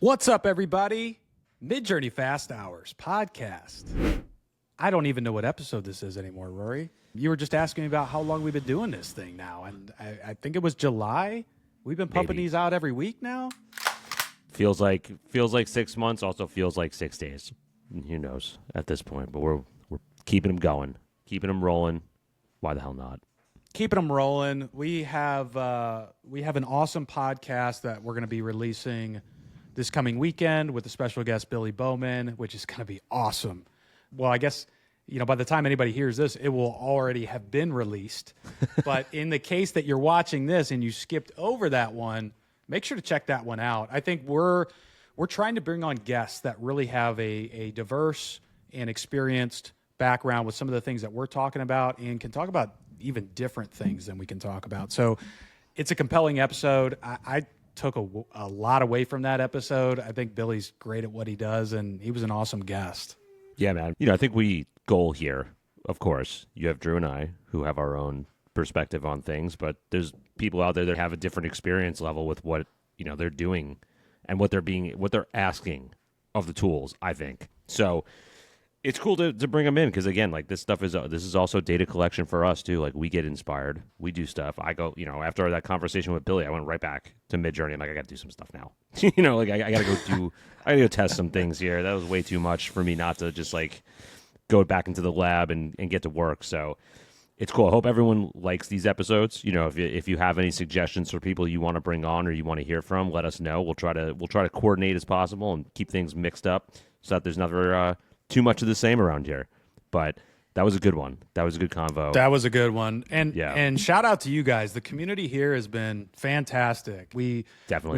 What's up, everybody? Midjourney Fast Hours podcast. I don't even know what episode this is anymore, Rory. You were just asking me about how long we've been doing this thing now, and I think it was July. We've been pumping these out every week now. Feels like 6 months. Also feels like 6 days. Who knows at this point? But we're keeping them going, keeping them rolling. Why the hell not? Keeping them rolling. We have an awesome podcast that we're going to be releasing this coming weekend with a special guest, Billy Bowman, which is going to be awesome. Well, I guess, by the time anybody hears this, it will already have been released. But in the case that you're watching this and you skipped over that one, make sure to check that one out. I think we're trying to bring on guests that really have a diverse and experienced background with some of the things that we're talking about and can talk about even different things than we can talk about. So it's a compelling episode. I took a lot away from that episode. I think Billy's great at what he does, and he was an awesome guest. Yeah, man. I think we goal here, of course, you have Drew and I who have our own perspective on things, but there's people out there that have a different experience level with what, they're doing and what they're asking of the tools, I think. So it's cool to bring them in because, again, like this is also data collection for us too. Like we get inspired, we do stuff. I go, after that conversation with Billy, I went right back to Midjourney. I'm like, I got to do some stuff now. I got to go test some things here. That was way too much for me not to just like go back into the lab and get to work. So it's cool. I hope everyone likes these episodes. If you have any suggestions for people you want to bring on or you want to hear from, let us know. We'll try to coordinate as possible and keep things mixed up so that there's never too much of the same around here. But that was a good one. That was a good convo. That was a good one. And yeah. And shout out to you guys. The community here has been fantastic. We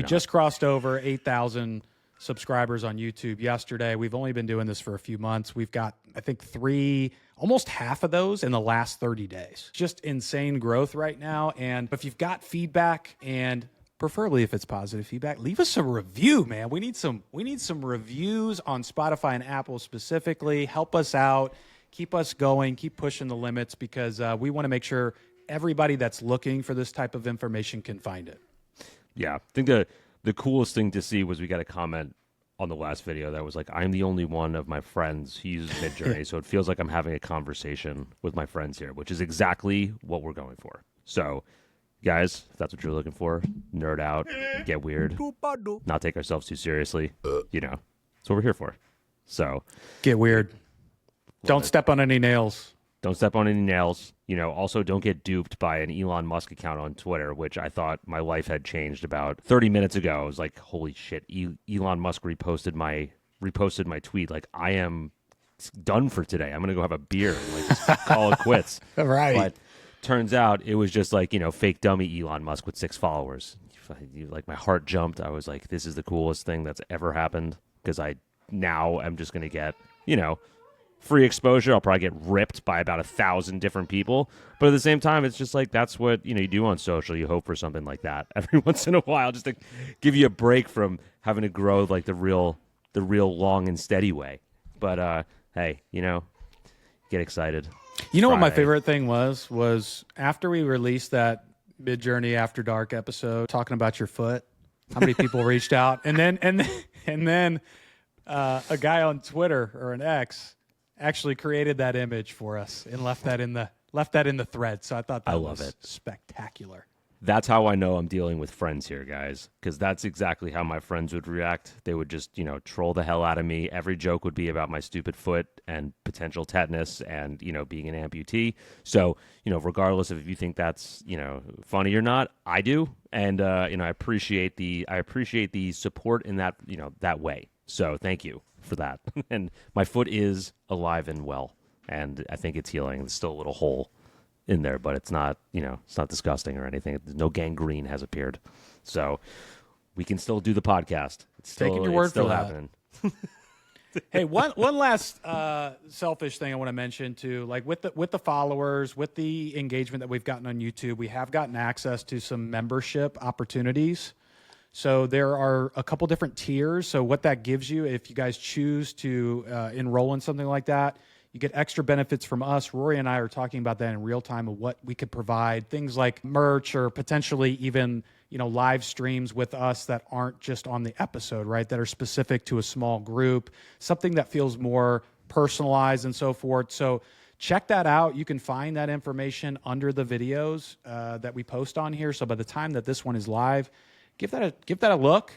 just crossed over 8,000 subscribers on YouTube yesterday. We've only been doing this for a few months. We've got, I think, almost half of those in the last 30 days. Just insane growth right now. And if you've got feedback, and preferably if it's positive feedback, leave us a review, man. We need some reviews on Spotify and Apple specifically. Help us out. Keep us going. Keep pushing the limits because we want to make sure everybody that's looking for this type of information can find it. Yeah. I think the coolest thing to see was we got a comment on the last video that was like, I'm the only one of my friends who uses Midjourney, so it feels like I'm having a conversation with my friends here, which is exactly what we're going for. So guys, if that's what you're looking for, nerd out, get weird, not take ourselves too seriously, that's what we're here for. So get weird. Don't step on any nails. Don't step on any nails. Also don't get duped by an Elon Musk account on Twitter, which I thought my life had changed about 30 minutes ago. I was like, holy shit, Elon Musk reposted my tweet. Like, I am done for today. I'm going to go have a beer and like just call it quits. Right. But turns out it was just like, fake dummy Elon Musk with 6 followers. Like my heart jumped. I was like, this is the coolest thing that's ever happened because I'm just going to get, free exposure. I'll probably get ripped by about 1,000 different people. But at the same time, it's just like that's what you do on social. You hope for something like that every once in a while just to give you a break from having to grow like the real long and steady way. But hey, get excited. You know what my favorite thing was after we released that Midjourney After Dark episode talking about your foot, how many people reached out, and then a guy on Twitter or an X actually created that image for us and left that in the thread. So I thought that was spectacular. That's how I know I'm dealing with friends here, guys, because that's exactly how my friends would react. They would just, troll the hell out of me. Every joke would be about my stupid foot and potential tetanus and, being an amputee. So, regardless of if you think that's, funny or not, I do. And, I appreciate the support in that, that way. So thank you for that. And my foot is alive and well, and I think it's healing. There's still a little hole in there, but it's not, it's not disgusting or anything. No gangrene has appeared. So we can still do the podcast. It's still, taking your word for that. Happening. Hey, one last selfish thing I want to mention too, like with the followers, with the engagement that we've gotten on YouTube, we have gotten access to some membership opportunities. So there are a couple different tiers. So what that gives you, if you guys choose to enroll in something like that, you get extra benefits from us. Rory and I are talking about that in real time of what we could provide, things like merch or potentially even live streams with us that aren't just on the episode, right? That are specific to a small group, something that feels more personalized and so forth. So check that out. You can find that information under the videos that we post on here. So by the time that this one is live, give that a look.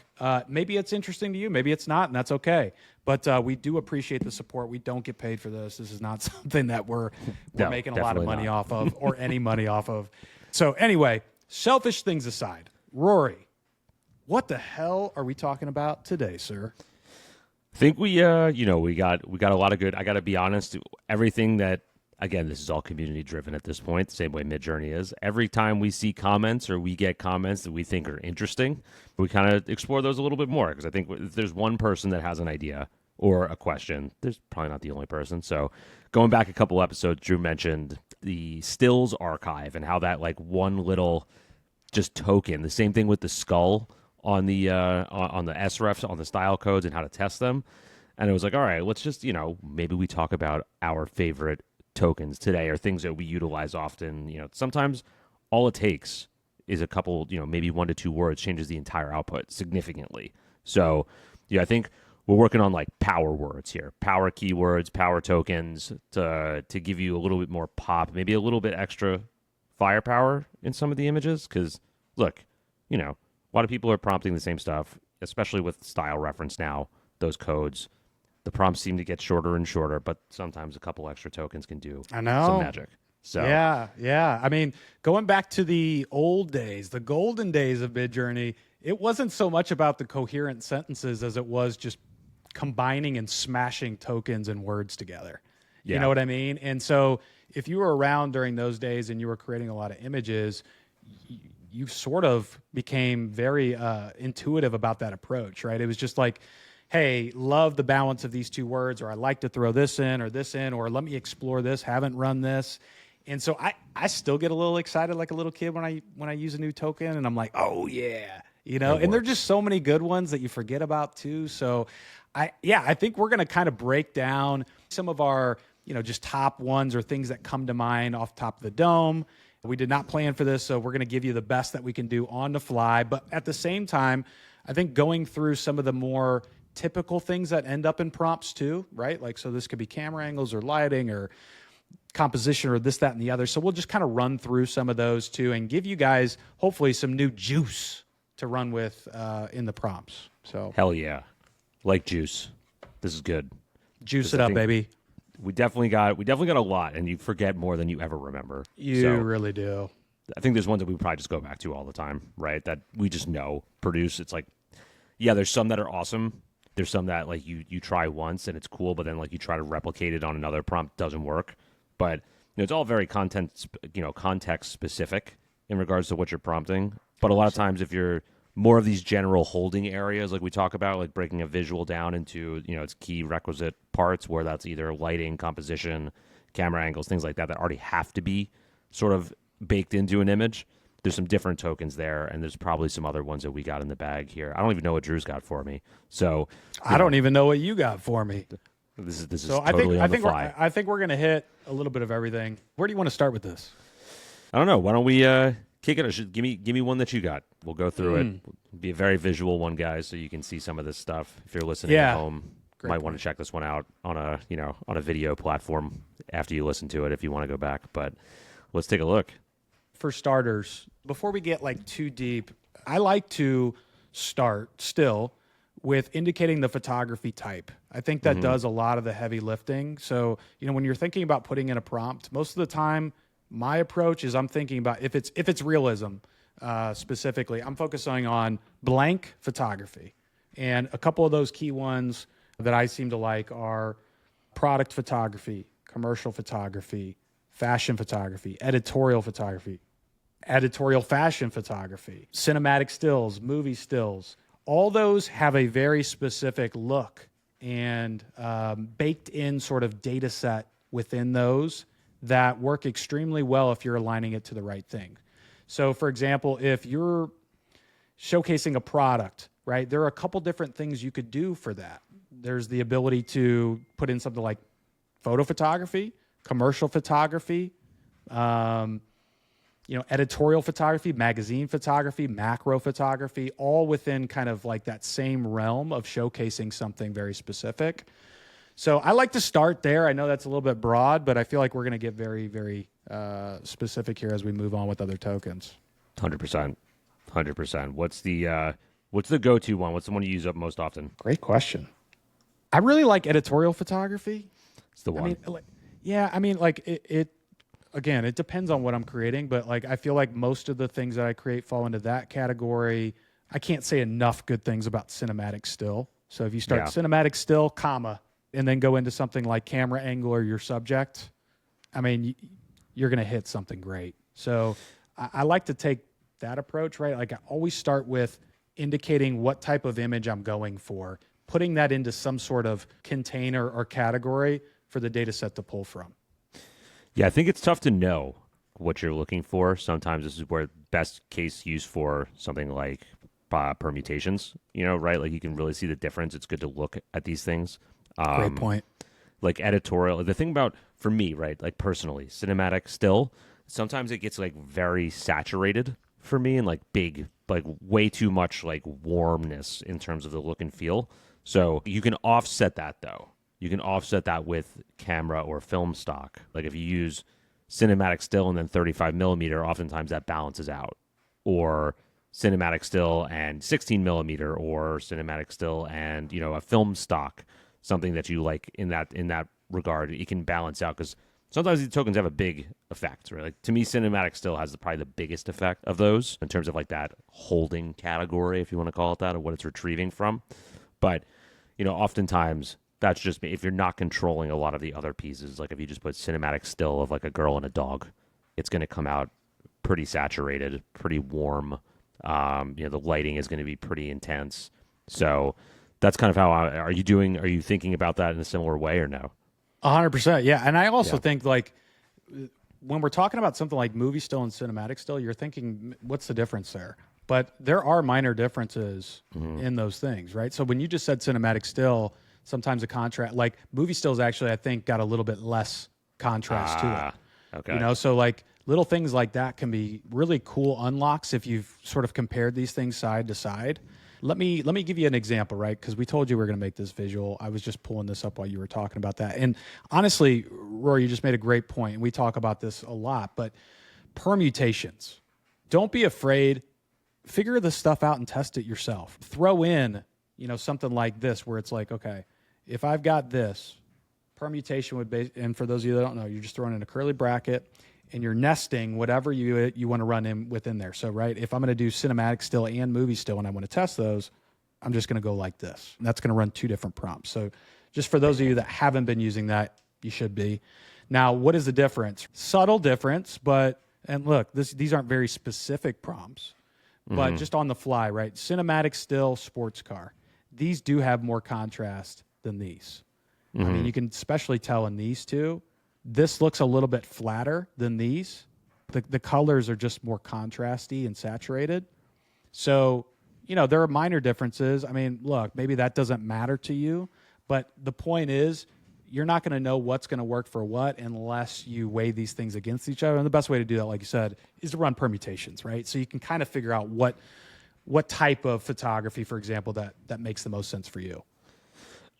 Maybe it's interesting to you, maybe it's not, and that's okay. But we do appreciate the support. We don't get paid for this. This is not something that we're making a lot of money off of, or any money off of. So anyway, selfish things aside, Rory, what the hell are we talking about today, sir? I think we got a lot of good. I got to be honest. Everything that, again, this is all community driven at this point, the same way Midjourney is. Every time we see comments or we get comments that we think are interesting, we kind of explore those a little bit more, because I think if there's one person that has an idea or a question, there's probably not the only person. So going back a couple episodes, Drew mentioned the stills archive and how that like one little just token, the same thing with the skull on the SREFs, on the style codes and how to test them. And it was like, all right, let's just, maybe we talk about our favorite tokens today, or things that we utilize often. Sometimes all it takes is a couple, maybe 1 to 2 words changes the entire output significantly. So I think we're working on like power words here, power keywords, power tokens to give you a little bit more pop, maybe a little bit extra firepower in some of the images. Because look, a lot of people are prompting the same stuff, especially with style reference now, those codes. The prompts seem to get shorter and shorter, but sometimes a couple extra tokens can do some magic. So yeah. I mean, going back to the old days, the golden days of Midjourney, it wasn't so much about the coherent sentences as it was just combining and smashing tokens and words together. You know what I mean? And so if you were around during those days and you were creating a lot of images, you sort of became very intuitive about that approach, right? It was just like, hey, love the balance of these 2 words, or I like to throw this in, or let me explore this, haven't run this. And so I still get a little excited like a little kid when I use a new token, and I'm like, oh yeah, and there're just so many good ones that you forget about too. So I think we're going to kind of break down some of our, just top ones or things that come to mind off top of the dome. We did not plan for this, so we're going to give you the best that we can do on the fly. But at the same time, I think going through some of the more typical things that end up in prompts too, right? Like, so this could be camera angles or lighting or composition or this, that, and the other. So we'll just kind of run through some of those too and give you guys hopefully some new juice to run with in the prompts. So hell yeah, like juice. This is good. Juice it up, baby. We definitely got a lot, and you forget more than you ever remember. You really do. I think there's ones that we probably just go back to all the time, right? That we just produce. It's like, yeah, there's some that are awesome. There's some that like you try once and it's cool, but then like you try to replicate it on another prompt, doesn't work. But it's all very context specific in regards to what you're prompting. But a lot of times, if you're more of these general holding areas, like we talk about, like breaking a visual down into its key requisite parts, where that's either lighting, composition, camera angles, things like that already have to be sort of baked into an image. There's some different tokens there, and there's probably some other ones that we got in the bag here. I don't even know what Drew's got for me, so I don't even know what you got for me. This is so totally on the fly. I think we're gonna hit a little bit of everything. Where do you want to start with this? I don't know. Why don't we kick it? Give me one that you got. We'll go through it. It'll be a very visual one, guys, so you can see some of this stuff. If you're listening at home, might want to check this one out on a video platform after you listen to it if you want to go back. But let's take a look. For starters, before we get like too deep, I like to start still with indicating the photography type. I think that does a lot of the heavy lifting. So, when you're thinking about putting in a prompt, most of the time, my approach is I'm thinking about if it's realism specifically, I'm focusing on blank photography. And a couple of those key ones that I seem to like are product photography, commercial photography, fashion photography, editorial fashion photography, cinematic stills, movie stills. All those have a very specific look and baked in sort of data set within those that work extremely well if you're aligning it to the right thing. So, for example, if you're showcasing a product, right, there are a couple different things you could do for that. There's the ability to put in something like photo photography, commercial photography, editorial photography, magazine photography, macro photography, all within kind of like that same realm of showcasing something very specific. So I like to start there. I know that's a little bit broad, but I feel like we're going to get very, very specific here as we move on with other tokens. 100%. 100%. What's the go-to one? What's the one you use up most often? Great question. I really like editorial photography. It's the one. It again, it depends on what I'm creating, but like I feel like most of the things that I create fall into that category. I can't say enough good things about cinematic still. So if you start cinematic still, comma, and then go into something like camera angle or your subject, I mean, you're going to hit something great. So I like to take that approach, right? Like I always start with indicating what type of image I'm going for, putting that into some sort of container or category for the data set to pull from. Yeah, I think it's tough to know what you're looking for. Sometimes this is where best case use for something like permutations, right? Like you can really see the difference. It's good to look at these things. Great point. Like editorial, the thing about, for me, right, like personally, cinematic still, sometimes it gets like very saturated for me and like big, like way too much like warmness in terms of the look and feel. So you can offset that though. You can offset that with camera or film stock. Like if you use cinematic still and then 35 millimeter, oftentimes that balances out. Or cinematic still and 16 millimeter, or cinematic still and, a film stock. Something that you like in that regard, it can balance out because sometimes these tokens have a big effect, right? Like to me, cinematic still has probably the biggest effect of those in terms of like that holding category, if you want to call it that, or what it's retrieving from. But oftentimes that's just if you're not controlling a lot of the other pieces. Like if you just put cinematic still of like a girl and a dog, it's going to come out pretty saturated, pretty warm. The lighting is going to be pretty intense. So that's kind of how are you thinking about that in a similar way or no? 100%. Yeah. And I also think like when we're talking about something like movie still and cinematic still, you're thinking, what's the difference there? But there are minor differences in those things, right? So when you just said cinematic still, sometimes a contrast, like movie stills actually, I think, got a little bit less contrast to it. Okay. So like little things like that can be really cool unlocks if you've sort of compared these things side to side. Let me give you an example, right? Because we told you we were going to make this visual. I was just pulling this up while you were talking about that. And honestly, Rory, you just made a great point. And we talk about this a lot, but permutations. Don't be afraid. Figure this stuff out and test it yourself. Throw in, something like this where it's like, okay, if I've got this, permutation would be, and for those of you that don't know, you're just throwing in a curly bracket and you're nesting whatever you want to run in within there. So, right, if I'm going to do cinematic still and movie still and I want to test those, I'm just going to go like this. And that's going to run two different prompts. So just for those of you that haven't been using that, you should be. Now, what is the difference? Subtle difference, and look, these aren't very specific prompts, but just on the fly, right? Cinematic still, sports car. These do have more contrast than these. I mean, you can especially tell in these two. This looks a little bit flatter than these. The colors are just more contrasty and saturated. So, there are minor differences. I mean, look, maybe that doesn't matter to you, but the point is you're not going to know what's going to work for what unless you weigh these things against each other. And the best way to do that, like you said, is to run permutations, right? So you can kind of figure out what type of photography, for example, that makes the most sense for you.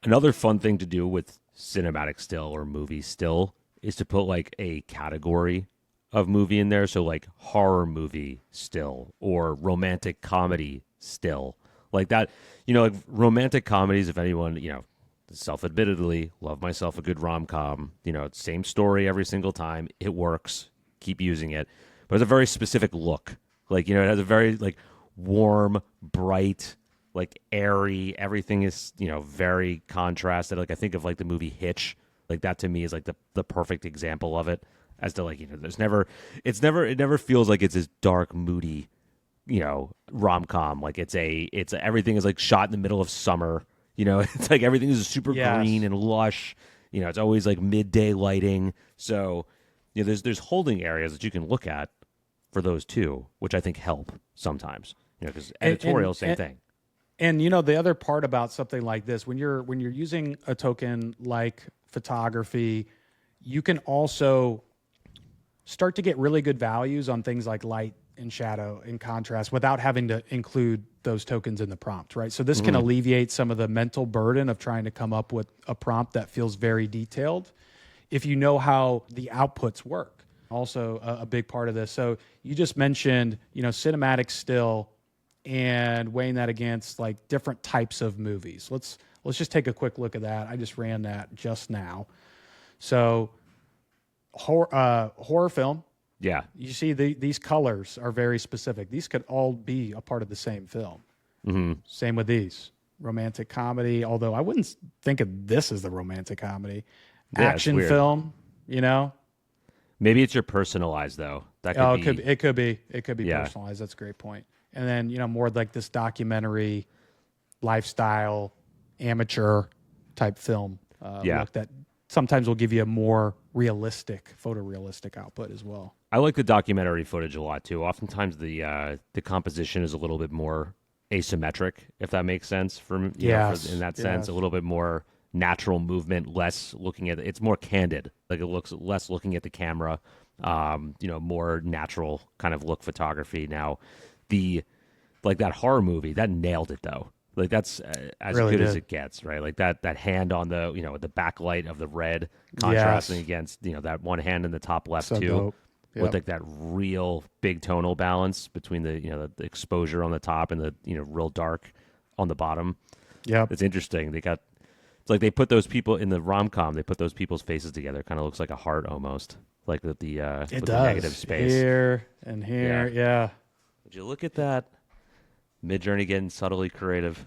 Another fun thing to do with cinematic still or movie still is to put like a category of movie in there. So like horror movie still or romantic comedy still. Like that, like romantic comedies, if anyone, self-admittedly, love myself a good rom-com, same story every single time. It works. Keep using it. But it's a very specific look. Like, it has a very like warm, bright, like airy, everything is, very contrasted. Like I think of like the movie Hitch. Like that to me is like the perfect example of it. As to like, it never feels like it's this dark, moody, rom-com. Like it's everything is like shot in the middle of summer. It's like everything is super green and lush. It's always like midday lighting. So, there's holding areas that you can look at for those too, which I think help sometimes. Because editorial, same thing. And the other part about something like this, when you're using a token like photography, you can also start to get really good values on things like light and shadow and contrast without having to include those tokens in the prompt, right? So this can alleviate some of the mental burden of trying to come up with a prompt that feels very detailed if you know how the outputs work. Also a big part of this. So you just mentioned, cinematic still and weighing that against like different types of movies. Let's just take a quick look at that. I just ran that just now. So horror film. Yeah. You see these colors are very specific. These could all be a part of the same film. Same with these. Romantic comedy, although I wouldn't think of this as the romantic comedy. Yeah, Action film, Maybe it's your personalized though. That could it could be Yeah. personalized. That's a great point. And then, more like this documentary, lifestyle, amateur type film look that sometimes will give you a more photorealistic output as well. I like the documentary footage a lot too. Oftentimes the composition is a little bit more asymmetric, if that makes sense. In that sense, a little bit more natural movement, less looking at it's more candid. Like it looks less looking at the camera. More natural kind of look photography. Now, that horror movie that nailed it though. Like that's as Really good did. as it gets, right? Like that hand on the the backlight of the red contrasting against that one hand in the top left So too, dope. Yep. with like that real big tonal balance between the exposure on the top and the real dark on the bottom. Yep. It's interesting. It's like they put those people in the rom-com. They put those people's faces together. Kind of looks like a heart almost, like with the negative space here and here. Yeah. Would you look at that? Midjourney getting subtly creative.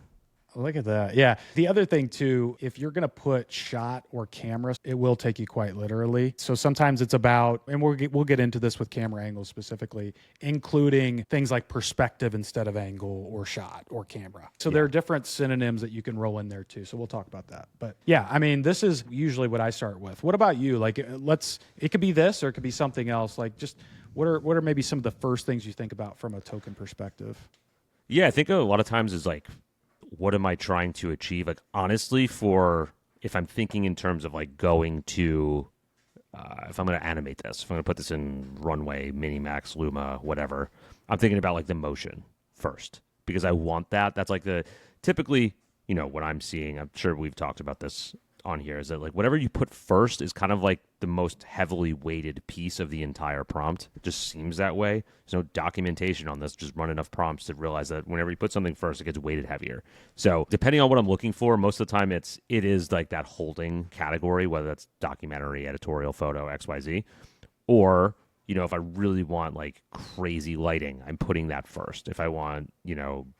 Look at that. Yeah. The other thing too, if you're going to put shot or camera, it will take you quite literally. So sometimes it's about, and we'll get into this with camera angles specifically, including things like perspective instead of angle or shot or camera. So there are different synonyms that you can roll in there too. So we'll talk about that. But yeah, I mean, this is usually what I start with. What about you? Like it could be this or it could be something else. Like just what are maybe some of the first things you think about from a token perspective? Yeah, I think a lot of times is like, what am I trying to achieve? Like, honestly, if I'm thinking in terms of like going to, if I'm going to animate this, if I'm going to put this in Runway, Minimax, Luma, whatever, I'm thinking about like the motion first because I want that. That's like typically, what I'm seeing, I'm sure we've talked about this on here, is that like whatever you put first is kind of like the most heavily weighted piece of the entire prompt. It just seems that way. There's no documentation on this. Just run enough prompts to realize that whenever you put something first, it gets weighted heavier. So depending on what I'm looking for, most of the time it is like that holding category, whether that's documentary, editorial, photo, XYZ, or if I really want like crazy lighting, I'm putting that first. If I want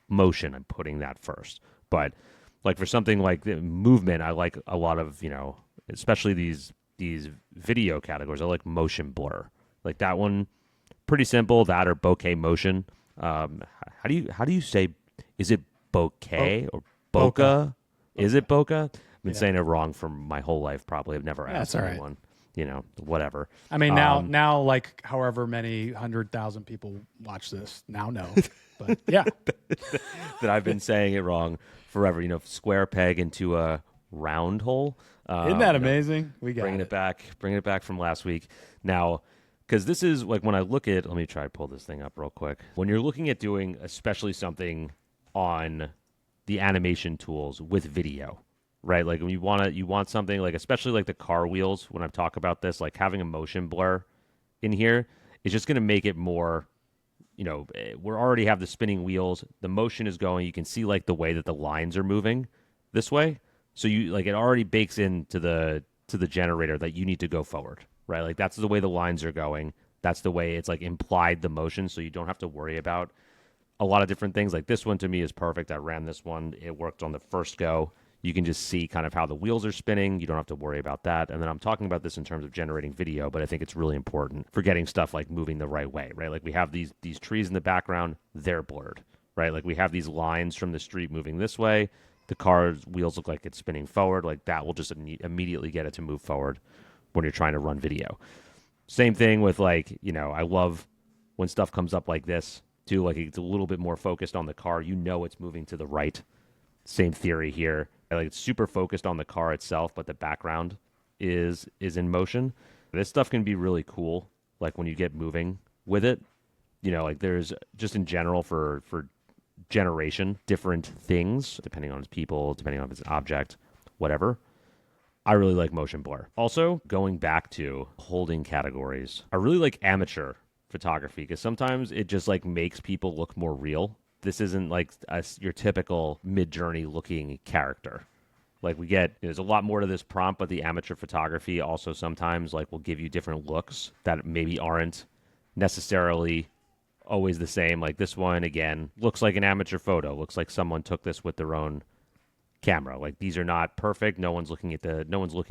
motion, I'm putting that first. But like for something like the movement, I like a lot of, especially these video categories. I like motion blur. Like that one, pretty simple. That or bokeh motion. How do you say? Is it bokeh or bokeh? Is it bokeh? I've been saying it wrong for my whole life. Probably. I've never asked anyone. Whatever. I mean, now, like however many 100,000 people watch this now know, but yeah, that I've been saying it wrong forever. Square peg into a round hole. Isn't that amazing? We got bringing it back from last week. Now, because this is like when I look at, let me try to pull this thing up real quick. When you're looking at doing, especially something on the animation tools with video, right? Like when you want something like, especially like the car wheels. When I talk about this, like having a motion blur in here is just going to make it more. We already have the spinning wheels. The motion is going. You can see like the way that the lines are moving this way. So you like it already bakes into the generator that you need to go forward, right? Like that's the way the lines are going. That's the way it's like implied the motion. So you don't have to worry about a lot of different things. Like this one to me is perfect. I ran this one. It worked on the first go. You can just see kind of how the wheels are spinning. You don't have to worry about that. And then I'm talking about this in terms of generating video, but I think it's really important for getting stuff like moving the right way, right? Like we have these trees in the background, they're blurred, right? Like we have these lines from the street moving this way. The car's wheels look like it's spinning forward. Like that will just immediately get it to move forward when you're trying to run video. Same thing with like, I love when stuff comes up like this too. Like it's a little bit more focused on the car. It's moving to the right. Same theory here. Like it's super focused on the car itself, but the background is in motion. This stuff can be really cool like when you get moving with it. Like there's just in general for generation, different things, depending on its people, depending on if it's an object, whatever. I really like motion blur. Also, going back to holding categories, I really like amateur photography because sometimes it just like makes people look more real. This isn't like your typical Midjourney looking character. Like we get, there's a lot more to this prompt, but the amateur photography also sometimes like will give you different looks that maybe aren't necessarily always the same. Like this one, again, looks like an amateur photo. Looks like someone took this with their own camera. Like these are not perfect. No one's looking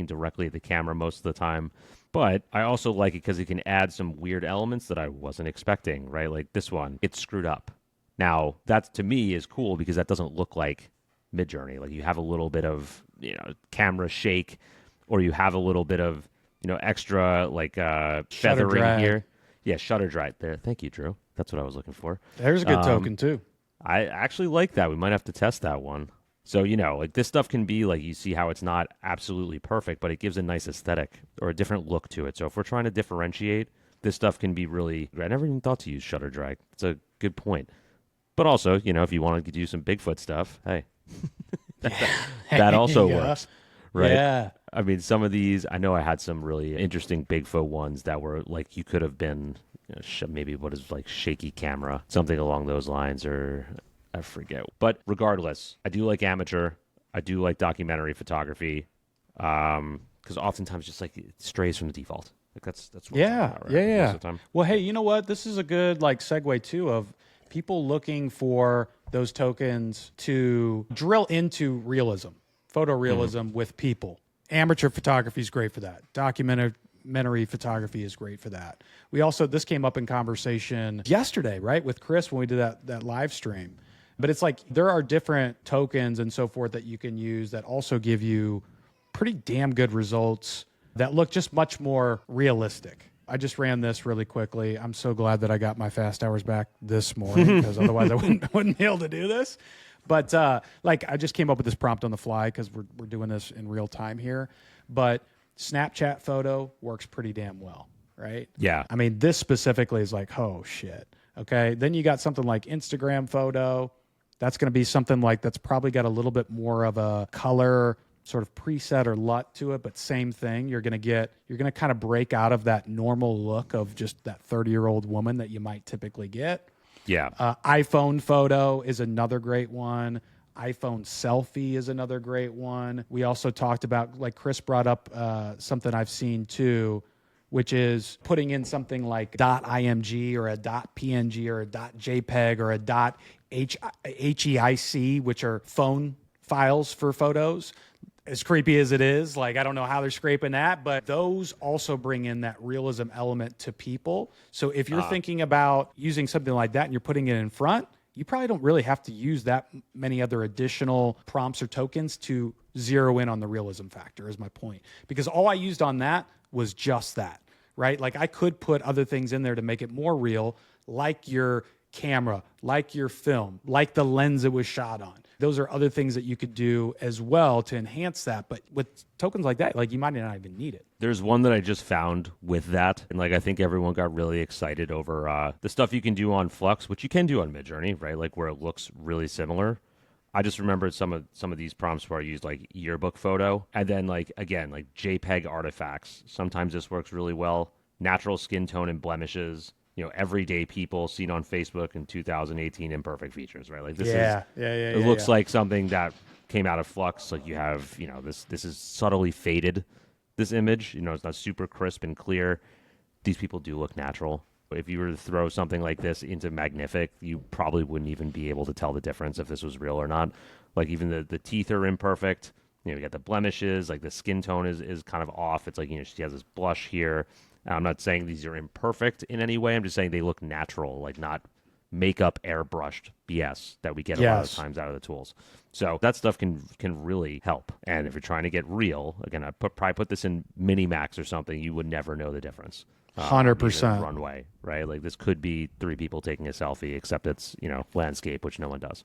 directly at the camera most of the time. But I also like it because it can add some weird elements that I wasn't expecting, right? Like this one, it's screwed up. Now, that to me is cool because that doesn't look like Midjourney. Like you have a little bit of, camera shake, or you have a little bit of, extra like feathering here. Yeah, shutter dry there. Thank you, Drew. That's what I was looking for. There's a good token too. I actually like that. We might have to test that one. So, like this stuff can be like, you see how it's not absolutely perfect, but it gives a nice aesthetic or a different look to it. So if we're trying to differentiate, this stuff can be really, I never even thought to use shutter drag. It's a good point. But also, if you wanted to do some Bigfoot stuff, hey, that also works, right? Yeah. I mean, some of these, I know I had some really interesting Bigfoot ones that were like, you could have been maybe what is like shaky camera, something along those lines, or I forget. But regardless, I do like amateur. I do like documentary photography because oftentimes just like it strays from the default. Like that's what it's about, right? Yeah. Most of the time. Well, hey, you know what? This is a good like segue too of people looking for those tokens to drill into realism, photorealism with people. Amateur photography is great for that. Documentary photography is great for that. This came up in conversation yesterday, right, with Chris when we did that live stream. But it's like there are different tokens and so forth that you can use that also give you pretty damn good results that look just much more realistic. I just ran this really quickly. I'm so glad that I got my fast hours back this morning because otherwise I wouldn't be able to do this. But I just came up with this prompt on the fly because we're doing this in real time here. But Snapchat photo works pretty damn well, right? Yeah. I mean, this specifically is like, oh shit. Okay. Then you got something like Instagram photo. That's going to be something like that's probably got a little bit more of a color sort of preset or LUT to it, but same thing. You're going to kind of break out of that normal look of just that 30-year-old woman that you might typically get. Yeah. iPhone photo is another great one. iPhone selfie is another great one. We also talked about, like Chris brought up something I've seen too, which is putting in something like .img or a .png or a .jpeg or a .heic, which are phone files for photos. As creepy as it is, like I don't know how they're scraping that, but those also bring in that realism element to people. So if you're thinking about using something like that and you're putting it in front, you probably don't really have to use that many other additional prompts or tokens to zero in on the realism factor, is my point. Because all I used on that was just that, right? Like I could put other things in there to make it more real, like your camera, like your film, like the lens it was shot on. Those are other things that you could do as well to enhance that. But with tokens like that, like you might not even need it. There's one that I just found with that, and like I think everyone got really excited over the stuff you can do on Flux, which you can do on Midjourney, right? Like where it looks really similar. I just remembered some of these prompts where I used like yearbook photo, and then like again like JPEG artifacts. Sometimes this works really well. Natural skin tone and blemishes. Everyday people seen on Facebook in 2018 imperfect features, right? Like this it looks like something that came out of Flux. Like you have, this is subtly faded, this image, it's not super crisp and clear. These people do look natural. If you were to throw something like this into Magnific, you probably wouldn't even be able to tell the difference if this was real or not. Like even the teeth are imperfect. You got the blemishes, like the skin tone is kind of off. It's like, she has this blush here. I'm not saying these are imperfect in any way. I'm just saying they look natural, like not makeup airbrushed BS that we get a lot of times out of the tools. So that stuff can really help. And if you're trying to get real, again, I probably put this in Minimax or something, you would never know the difference. 100%. Runway, right? Like this could be three people taking a selfie, except it's, landscape, which no one does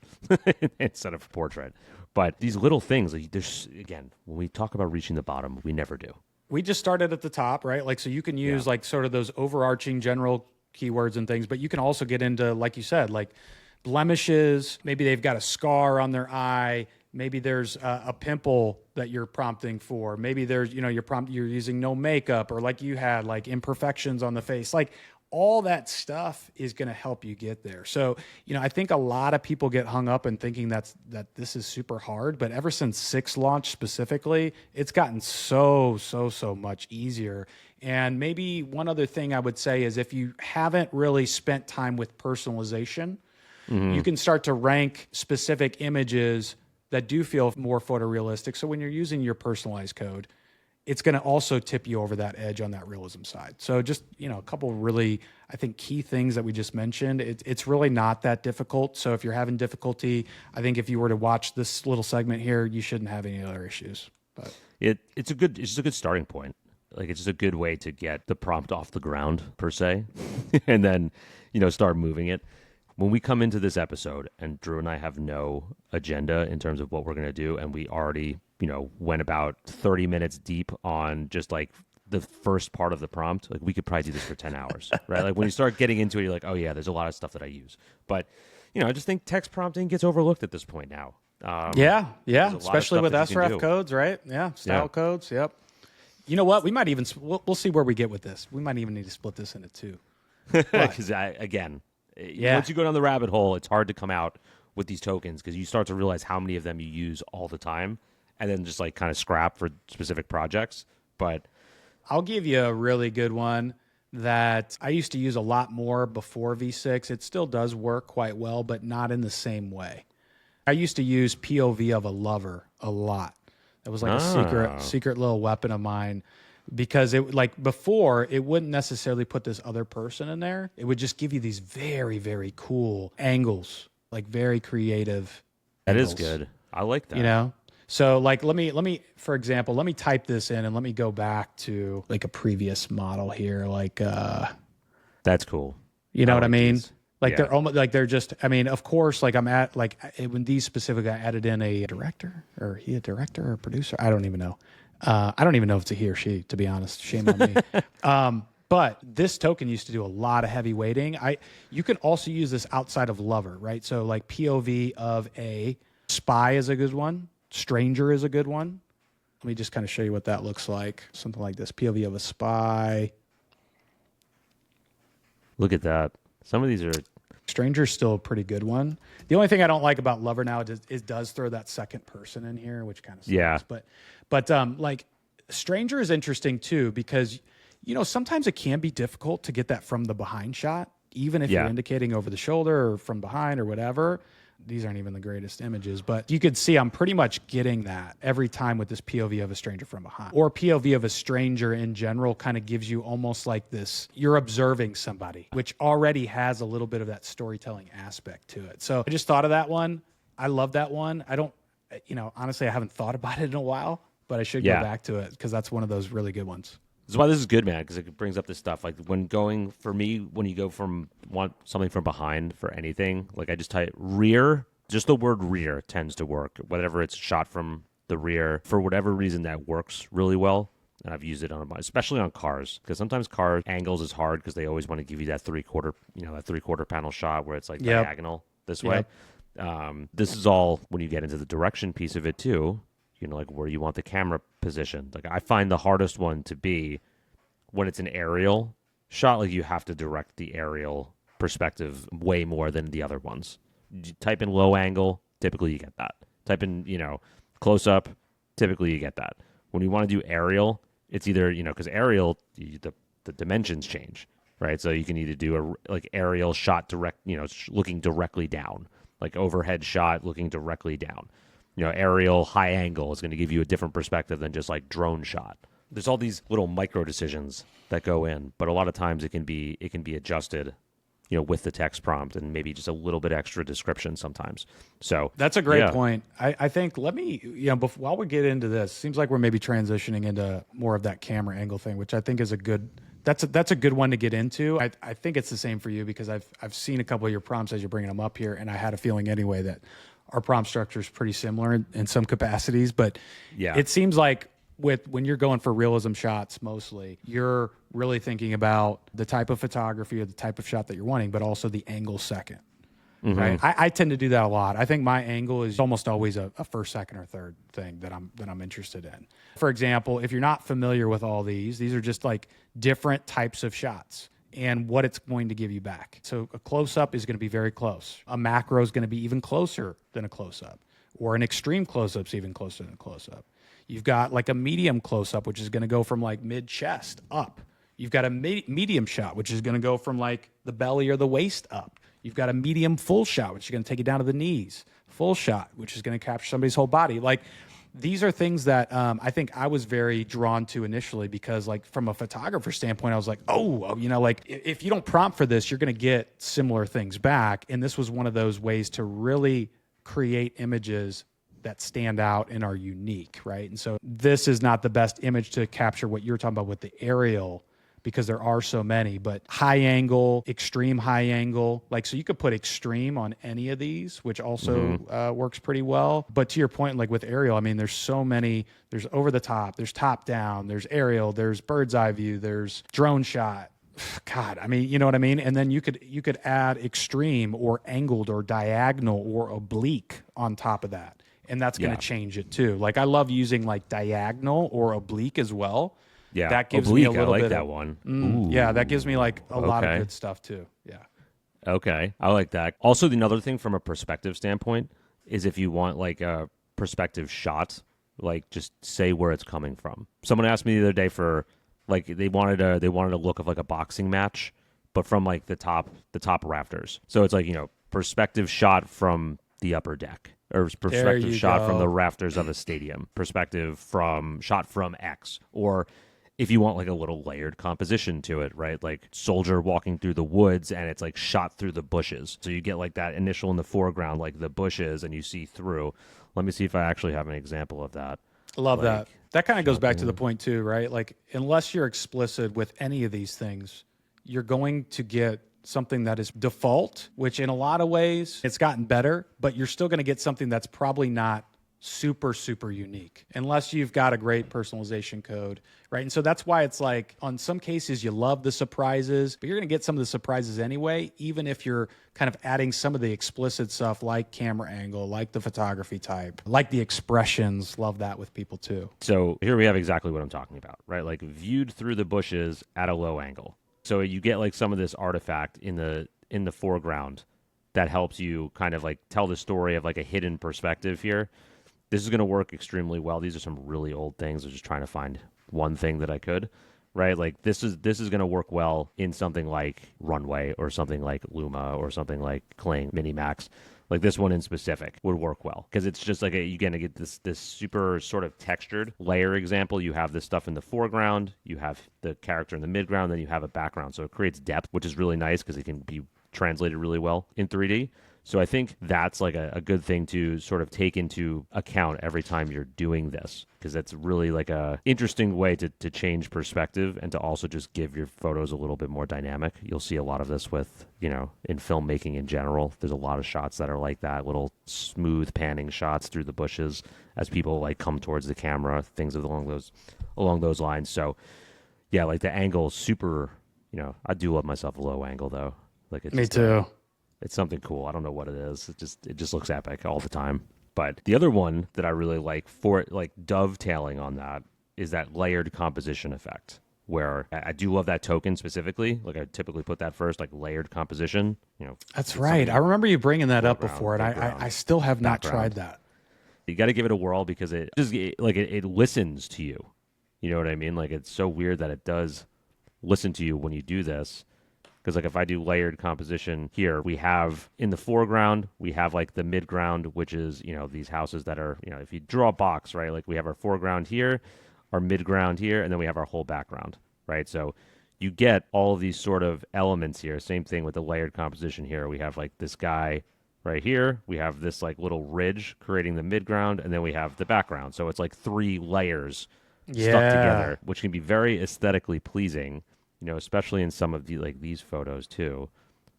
instead of portrait. But these little things, like there's, again, when we talk about reaching the bottom, we never do. we just started at the top, right? Like, so you can use like sort of those overarching general keywords and things, but you can also get into, like you said, like blemishes. Maybe they've got a scar on their eye. Maybe there's a pimple that you're prompting for. Maybe there's, you're using no makeup, or like you had, like imperfections on the face. Like all that stuff is going to help you get there. So, I think a lot of people get hung up in thinking that this is super hard, but ever since 6 launched specifically, it's gotten so much easier. And maybe one other thing I would say is, if you haven't really spent time with personalization, you can start to rank specific images that do feel more photorealistic. So when you're using your personalized code, it's going to also tip you over that edge on that realism side. So just, a couple of really, I think, key things that we just mentioned. It's really not that difficult. So if you're having difficulty, I think if you were to watch this little segment here, you shouldn't have any other issues. But it's just a good starting point. Like, it's just a good way to get the prompt off the ground, per se, and then, start moving it. When we come into this episode and Drew and I have no agenda in terms of what we're going to do, and we already, went about 30 minutes deep on just like the first part of the prompt, like we could probably do this for 10 hours, right? Like when you start getting into it, you're like, oh yeah, there's a lot of stuff that I use. But, I just think text prompting gets overlooked at this point now. Yeah. Especially with SRF codes, right? Yeah. Style codes. Yep. You know what? We might even, we'll see where we get with this. We might even need to split this into 2. Because once you go down the rabbit hole, it's hard to come out with these tokens, because you start to realize how many of them you use all the time, and then just like kind of scrap for specific projects. But I'll give you a really good one that I used to use a lot more before V6. It still does work quite well, but not in the same way. I used to use POV of a lover a lot. That was like a secret little weapon of mine. Because it, like before, it wouldn't necessarily put this other person in there. It would just give you these very, very cool angles, like very creative. That angles, is good. I like that. So like, let me, for example, let me type this in and let me go back to like a previous model here. Like, that's cool. You know what I mean? These. Like they're almost like they're just, I mean, of course, like I'm at like when these specifically, I added in a director, or he a director or producer. I don't even know. I don't even know if it's a he or she, to be honest. Shame on me. But this token used to do a lot of heavy weighting. You can also use this outside of lover, right? So like POV of a spy is a good one. Stranger is a good one. Let me just kind of show you what that looks like. Something like this. POV of a spy. Look at that. Some of these are... Stranger's still a pretty good one. The only thing I don't like about Lover now is it does throw that second person in here, which kind of sucks. Yeah. But like Stranger is interesting too, because sometimes it can be difficult to get that from the behind shot, even if you're indicating over the shoulder or from behind or whatever. These aren't even the greatest images, but you could see I'm pretty much getting that every time with this POV of a stranger from behind. Or POV of a stranger in general kind of gives you almost like this, you're observing somebody, which already has a little bit of that storytelling aspect to it. So I just thought of that one. I love that one. I don't, honestly, I haven't thought about it in a while, but I should go back to it because that's one of those really good ones. That's why this is good, man, because it brings up this stuff. Like when you go from want something from behind for anything, like I just type rear, just the word rear tends to work. Whatever it's shot from the rear, for whatever reason, that works really well. And I've used it especially on cars, because sometimes car angles is hard because they always want to give you that three-quarter panel shot where it's like diagonal this way. This is all when you get into the direction piece of it too. Like where you want the camera positioned. Like I find the hardest one to be when it's an aerial shot. Like you have to direct the aerial perspective way more than the other ones. You type in low angle, typically you get that. Type in, close up, typically you get that. When you want to do aerial, it's either, because aerial, the dimensions change, right? So you can either do a like aerial shot direct, looking directly down, like overhead shot looking directly down. Aerial high angle is going to give you a different perspective than just like drone shot. There's all these little micro decisions that go in, but a lot of times it can be adjusted, with the text prompt and maybe just a little bit extra description sometimes. So that's a great point. I think let me, while we get into this, seems like we're maybe transitioning into more of that camera angle thing, which I think is that's a good one to get into. I think it's the same for you because I've seen a couple of your prompts as you're bringing them up here, and I had a feeling anyway that our prompt structure is pretty similar in some capacities, but it seems like when you're going for realism shots, mostly you're really thinking about the type of photography or the type of shot that you're wanting, but also the angle second. Right. I tend to do that a lot. I think my angle is almost always a first, second, or third thing that I'm interested in. For example, if you're not familiar with all these are just like different types of shots and what it's going to give you back. So a close-up is going to be very close. A macro is going to be even closer than a close-up, or an extreme close-up is even closer than a close-up. You've got like a medium close-up, which is going to go from like mid-chest up. You've got a medium shot, which is going to go from like the belly or the waist up. You've got a medium full shot, which is going to take it down to the knees. Full shot, which is going to capture somebody's whole body. Like, these are things that I think I was very drawn to initially because, like, from a photographer standpoint, I was like, oh, you know, like, if you don't prompt for this, you're going to get similar things back. And this was one of those ways to really create images that stand out and are unique, right? And so this is not the best image to capture what you're talking about with the aerial, because there are so many, but high angle, extreme high angle, like, so you could put extreme on any of these, which also works pretty well. But to your point, like with aerial, I mean, there's so many, there's over the top, there's top down, there's aerial, there's bird's eye view, there's drone shot. God, I mean, you know what I mean? And then you could add extreme or angled or diagonal or oblique on top of that. And that's going to change it too. Like, I love using like diagonal or oblique as well. Yeah, that gives oblique, me a little I like bit that of, one. Yeah, that gives me like a lot of good stuff too. Yeah. Okay, I like that. Also, another thing from a perspective standpoint is if you want like a perspective shot, like just say where it's coming from. Someone asked me the other day for like they wanted a look of like a boxing match, but from like the top rafters. So it's like, you know, perspective shot from the upper deck. Or perspective shot from the rafters of a stadium, perspective from shot from X, or if you want like a little layered composition to it, right? Like soldier walking through the woods and it's like shot through the bushes. So you get like that initial in the foreground, like the bushes, and you see through. Let me see if I actually have an example of that. Love like, that. That kind of goes back to the point too, right? Like, unless you're explicit with any of these things, you're going to get something that is default, which in a lot of ways it's gotten better, but you're still going to get something that's probably not super, super unique unless you've got a great personalization code, right? And so that's why it's like, on some cases you love the surprises, but you're going to get some of the surprises anyway, even if you're kind of adding some of the explicit stuff like camera angle, like the photography type, like the expressions. Love that with people too. So here we have exactly what I'm talking about, right? Like viewed through the bushes at a low angle. So you get like some of this artifact in the foreground that helps you kind of like tell the story of like a hidden perspective here. This is going to work extremely well. These are some really old things. I'm just trying to find one thing that I could, right? Like this is going to work well in something like Runway or something like Luma or something like Kling Minimax. Like this one in specific would work well because it's just like you're going to get this super sort of textured layer example. You have this stuff in the foreground, you have the character in the midground, then you have a background. So it creates depth, which is really nice because it can be translated really well in 3D. So I think that's like a good thing to sort of take into account every time you're doing this, because that's really like a interesting way to change perspective and to also just give your photos a little bit more dynamic. You'll see a lot of this with, you know, in filmmaking in general. There's a lot of shots that are like that, little smooth panning shots through the bushes as people like come towards the camera, things along those lines. So yeah, like the angle is super, you know, I do love myself a low angle though. Like it's Me too. It's something cool. I don't know what it is. It just looks epic all the time. But the other one that I really like for it, like dovetailing on that, is that layered composition effect, where I do love that token specifically. Like I typically put that first, like layered composition. You know, that's right. I remember you bringing that up before, and background, I still have not background. tried that. You got to give it a whirl because it just it listens to you. You know what I mean? Like it's so weird that it does listen to you when you do this. Because like if I do layered composition here, we have in the foreground, we have like the midground, which is, you know, these houses that are, you know, if you draw a box, right, like we have our foreground here, our midground here, and then we have our whole background, right? So you get all of these sort of elements here. Same thing with the layered composition here. We have like this guy right here. We have this like little ridge creating the midground, and then we have the background. So it's like 3 layers stuck together, which can be very aesthetically pleasing. You know, especially in some of the like these photos too,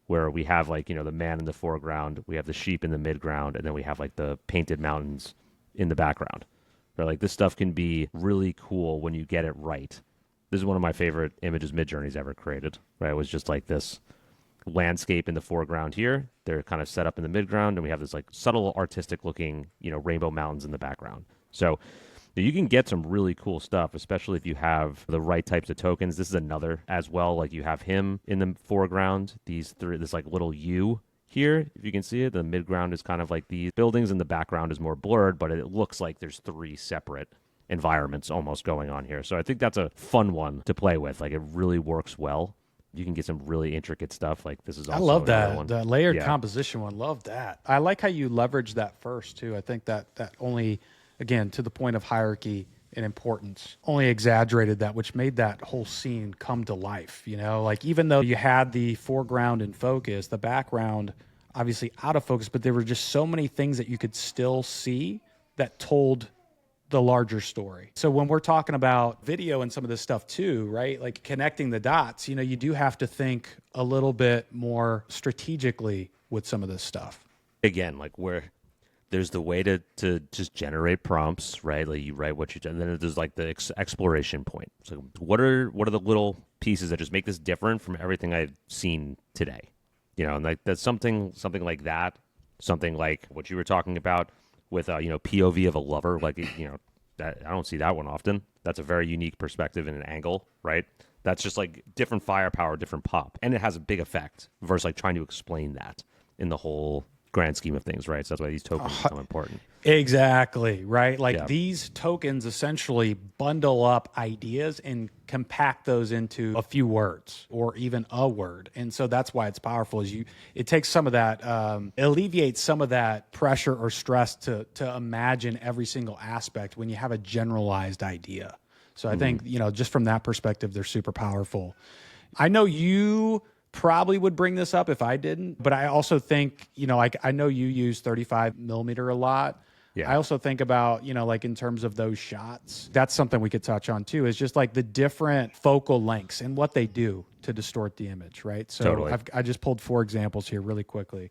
where we have like, you know, the man in the foreground, we have the sheep in the midground, and then we have like the painted mountains in the background, Right? Like this stuff can be really cool when you get it right. This is one of my favorite images Midjourney's ever created. Right? It was just like this landscape in the foreground here. They're kind of set up in the midground, and we have this like subtle artistic looking, rainbow mountains in the background. So you can get some really cool stuff, especially if you have the right types of tokens. This is another as well. Like you have him in the foreground, this like little U here, if you can see it. The midground is kind of like these buildings, and the background is more blurred, but it looks like there's three separate environments almost going on here. So I think that's a fun one to play with. Like it really works well. You can get some really intricate stuff. Like this is also I love another one. that layered composition one. Love that. I like how you leverage that first too. I think that only, again, to the point of hierarchy and importance, only exaggerated that, which made that whole scene come to life. Like even though you had the foreground in focus, the background obviously out of focus, but there were just so many things that you could still see that told the larger story. So when we're talking about video and some of this stuff too, right? Like connecting the dots, you do have to think a little bit more strategically with some of this stuff. Again, like where there's the way to just generate prompts, right? Like you write what you do, and then there's like the exploration point. So what are the little pieces that just make this different from everything I've seen today? And like that's something like that, something like what you were talking about with POV of a lover, like that I don't see that one often. That's a very unique perspective and an angle, right? That's just like different firepower, different pop, and it has a big effect versus like trying to explain that in the whole grand scheme of things, right? So that's why these tokens are so important. Exactly, right? Like these tokens essentially bundle up ideas and compact those into a few words or even a word. And so that's why it's powerful it takes some of that, alleviates some of that pressure or stress to imagine every single aspect when you have a generalized idea. So I think, just from that perspective, they're super powerful. I know you probably would bring this up if I didn't, but I also think, I know you use 35 millimeter a lot. Yeah. I also think about, like in terms of those shots, that's something we could touch on too, is just like the different focal lengths and what they do to distort the image, right? So totally. I just pulled 4 examples here really quickly.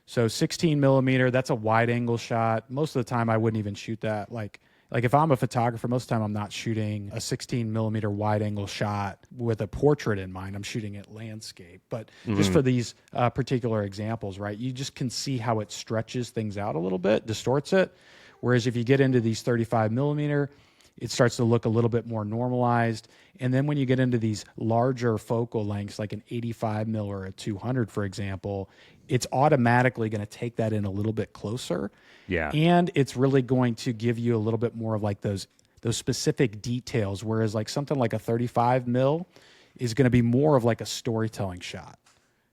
So 16 millimeter, that's a wide angle shot. Most of the time I wouldn't even shoot that. Like if I'm a photographer, most of the time I'm not shooting a 16 millimeter wide angle shot with a portrait in mind. I'm shooting it landscape. But just for these particular examples, right, you just can see how it stretches things out a little bit, distorts it. Whereas if you get into these 35 millimeter, it starts to look a little bit more normalized. And then when you get into these larger focal lengths, like an 85 mil or a 200, for example, it's automatically going to take that in a little bit closer. Yeah. And it's really going to give you a little bit more of like those specific details. Whereas like something like a 35 mil is going to be more of like a storytelling shot.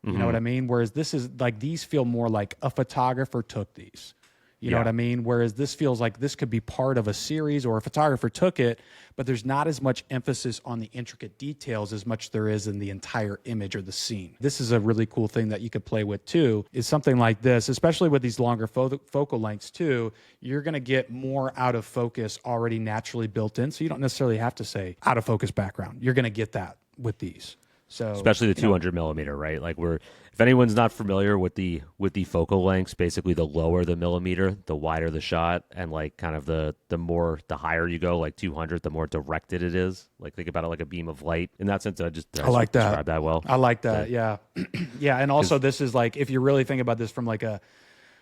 You know what I mean? Whereas this is like, these feel more like a photographer took these. You know what I mean? Whereas this feels like this could be part of a series or a photographer took it, but there's not as much emphasis on the intricate details as much there is in the entire image or the scene. This is a really cool thing that you could play with too, is something like this, especially with these longer focal lengths too. You're going to get more out of focus already naturally built in. So you don't necessarily have to say out of focus background. You're going to get that with these. So especially the 200 millimeter, right? Like if anyone's not familiar with the focal lengths, basically the lower the millimeter, the wider the shot, and like kind of the higher you go, like 200, the more directed it is. Like think about it like a beam of light. In that sense, I like that. Describe that well. I like that. Yeah. Yeah. And also this is like, if you really think about this from like a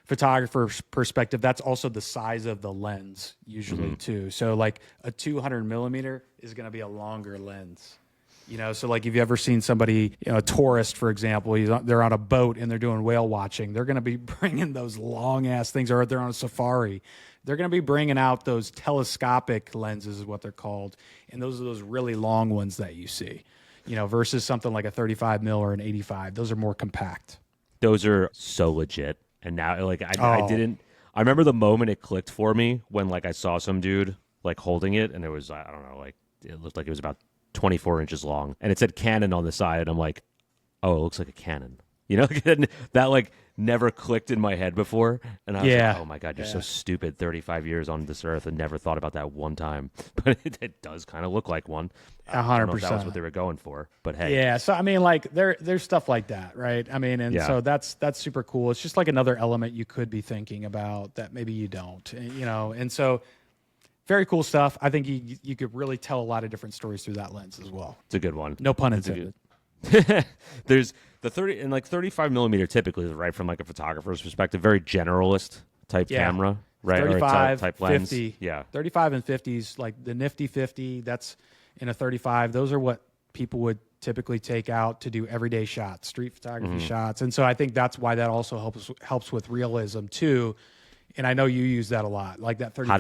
photographer's perspective, that's also the size of the lens usually too. So like a 200 millimeter is going to be a longer lens. So like if you ever seen somebody, a tourist, for example, they're on a boat and they're doing whale watching, they're going to be bringing those long ass things, or they're on a safari. They're going to be bringing out those telescopic lenses is what they're called. And those are those really long ones that you see, versus something like a 35 mil or an 85. Those are more compact. Those are so legit. And now like I remember the moment it clicked for me when like I saw some dude like holding it and it was, I don't know, like it looked like it was about 24 inches long, and it said Canon on the side, and I'm like, oh, it looks like a Canon. That like never clicked in my head before, and I was like, oh my God, you're so stupid. 35 years on this earth and never thought about that one time, but it does kind of look like one. 100%. I don't know if that was what they were going for, but hey. Yeah, so I mean, like there's stuff like that, right? I mean, and so that's super cool. It's just like another element you could be thinking about that maybe you don't, and so very cool stuff. I think you could really tell a lot of different stories through that lens as well. It's a good one. No pun intended. There's the 30 and like 35 millimeter typically is right from like a photographer's perspective, very generalist type camera, right? 35, or type lens. 50. Yeah. 35 and 50s, like the nifty 50, that's in a 35. Those are what people would typically take out to do everyday shots, street photography shots. And so I think that's why that also helps with realism too. And I know you use that a lot, like that 35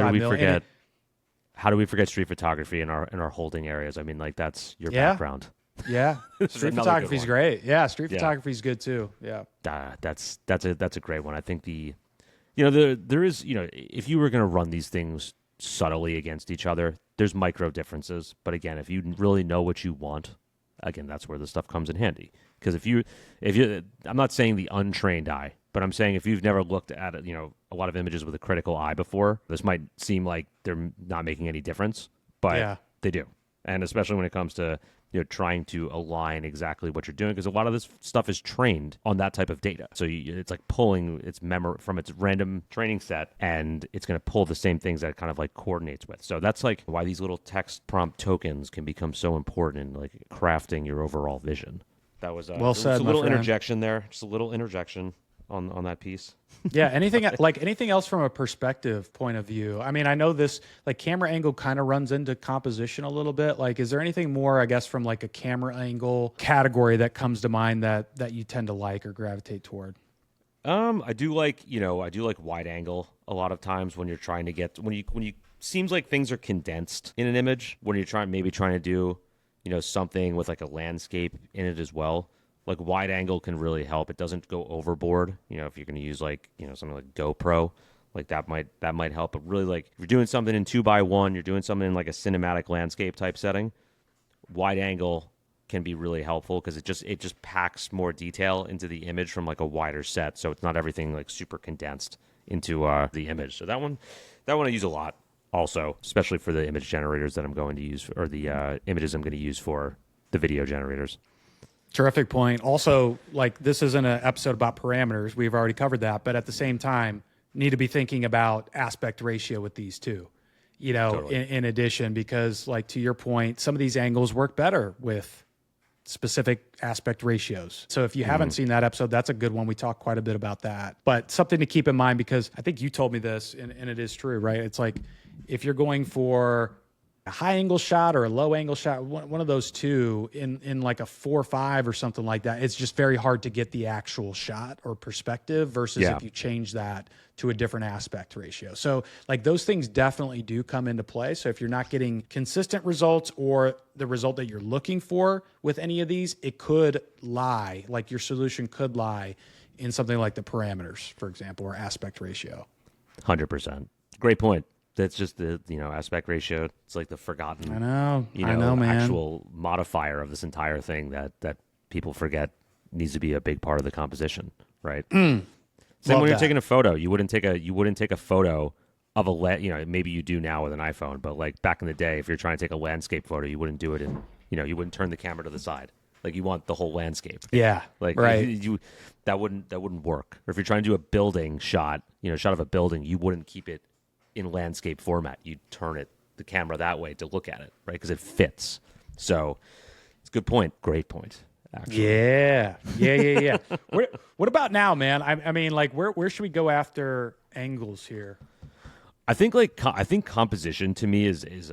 How do we forget street photography in our holding areas? I mean, like that's your background. Yeah, street photography is great. Yeah, street photography is good too. Yeah, that's a great one. I think there is if you were going to run these things subtly against each other, there's micro differences. But again, if you really know what you want, again, that's where the stuff comes in handy. Because if you, I'm not saying the untrained eye, but I'm saying if you've never looked at it, a lot of images with a critical eye before, this might seem like they're not making any difference, but they do. And especially when it comes to trying to align exactly what you're doing, because a lot of this stuff is trained on that type of data. So it's like pulling its memory from its random training set, and it's going to pull the same things that it kind of like coordinates with. So that's like why these little text prompt tokens can become so important in like crafting your overall vision. That was well said. Just a little interjection there. Just a little interjection on that piece. Yeah, anything else from a perspective point of view? I mean, I know this like camera angle kind of runs into composition a little bit. Like, is there anything more, I guess, from like a camera angle category that comes to mind that you tend to like or gravitate toward? I do like wide angle a lot of times when you're trying to get when you seems like things are condensed in an image when you're trying to do something with like a landscape in it as well. Like wide angle can really help. It doesn't go overboard. If you're going to use like, something like GoPro, like that might help. But really, like if you're doing something in 2x1, you're doing something in like a cinematic landscape type setting, wide angle can be really helpful because it just packs more detail into the image from like a wider set. So it's not everything like super condensed into the image. So that one I use a lot also, especially for the image generators that I'm going to use, or the images I'm going to use for the video generators. Terrific point. Also, like this isn't an episode about parameters. We've already covered that. But at the same time, need to be thinking about aspect ratio with these too, totally. in addition, because like to your point, some of these angles work better with specific aspect ratios. So if you haven't seen that episode, that's a good one. We talked quite a bit about that. But something to keep in mind, because I think you told me this, and it is true, right? It's like if you're going for a high angle shot or a low angle shot, one of those two in like a 4:5 or something like that, it's just very hard to get the actual shot or perspective versus if you change that to a different aspect ratio. So like those things definitely do come into play. So if you're not getting consistent results or the result that you're looking for with any of these, it could lie, like your solution could lie in something like the parameters, for example, or aspect ratio. 100%. Great point. That's just the aspect ratio. It's like the forgotten I know, man. actual modifier of this entire thing that people forget needs to be a big part of the composition, right? Same when you're taking a photo. You wouldn't take a photo of maybe you do now with an iPhone, but like back in the day, if you're trying to take a landscape photo, you wouldn't do it you wouldn't turn the camera to the side. Like you want the whole landscape. Yeah. Like right. That wouldn't work. Or if you're trying to do a building shot, shot of a building, you wouldn't keep it in landscape format. You'd turn the camera that way to look at it, right? Because it fits. So it's a good point. Great point, actually. Yeah. What about now, man? I mean, like, where should we go after angles here? I think composition to me is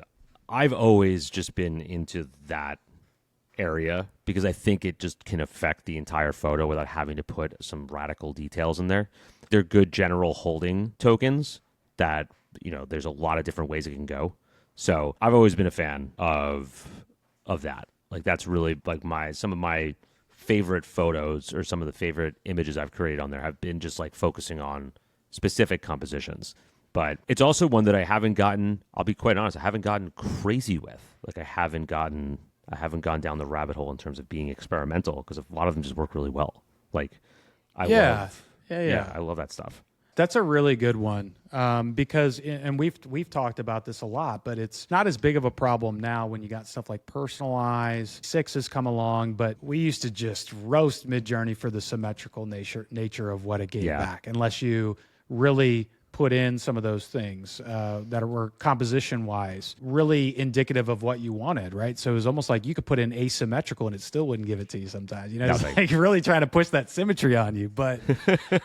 I've always just been into that area because I think it just can affect the entire photo without having to put some radical details in there. They're good general holding tokens that there's a lot of different ways it can go. So I've always been a fan of that. Like that's really like some of my favorite photos or some of the favorite images I've created on there have been just like focusing on specific compositions. But it's also one that I'll be quite honest, I haven't gotten crazy with. Like I haven't gone down the rabbit hole in terms of being experimental because a lot of them just work really well. Like I love that stuff. That's a really good one because, and we've talked about this a lot, but it's not as big of a problem now when you got stuff like Personalize. 6 has come along, but we used to just roast Midjourney for the symmetrical nature of what it gave back, unless you really put in some of those things that were composition wise really indicative of what you wanted, right? So it was almost like you could put in asymmetrical and it still wouldn't give it to you sometimes. You know, it's like you're really trying to push that symmetry on you. But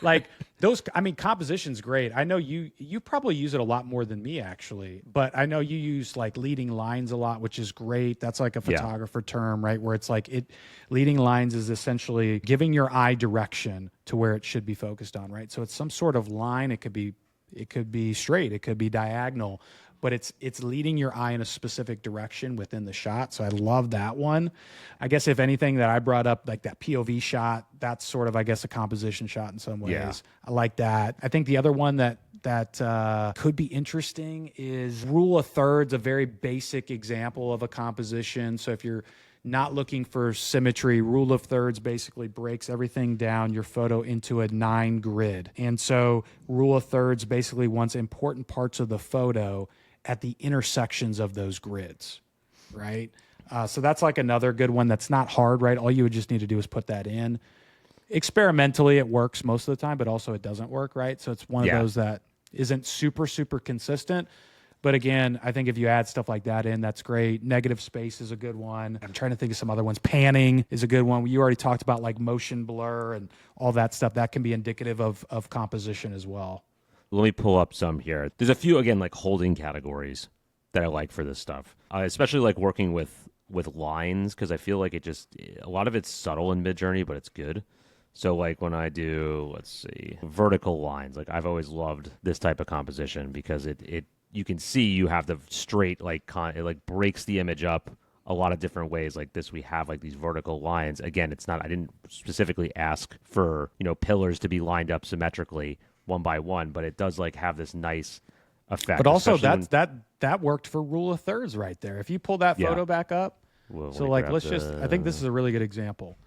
like those, I mean, composition's great. I know you probably use it a lot more than me actually, but I know you use like leading lines a lot, which is great. That's like a photographer term, right? Where it's like leading lines is essentially giving your eye direction to where it should be focused on, right? So it's some sort of line. It could be straight, it could be diagonal, but it's leading your eye in a specific direction within the shot. So I love that one. I guess if anything that I brought up, like that POV shot, that's sort of, I guess, a composition shot in some ways. Yeah. I like that. I think the other one that could be interesting is rule of thirds, a very basic example of a composition. So if you're not looking for symmetry, rule of thirds basically breaks everything down, your photo, into a 9 grid. And so rule of thirds basically wants important parts of the photo at the intersections of those grids, right? So that's like another good one that's not hard, right? All you would just need to do is put that in. Experimentally, it works most of the time, but also it doesn't work, right? So it's one of those that isn't super, super consistent. But again, I think if you add stuff like that in, that's great. Negative space is a good one. I'm trying to think of some other ones. Panning is a good one. You already talked about like motion blur and all that stuff. That can be indicative of composition as well. Let me pull up some here. There's a few, again, like holding categories that I like for this stuff. Especially like working with lines, because I feel like a lot of it's subtle in Midjourney, but it's good. So like when I do, let's see, vertical lines, like I've always loved this type of composition because it you can see you have the straight, like it like breaks the image up a lot of different ways. Like this, we have like these vertical lines. Again, I didn't specifically ask for, pillars to be lined up symmetrically one by one, but it does like have this nice effect. But also that worked for rule of thirds right there. If you pull that photo back up, so like I think this is a really good example.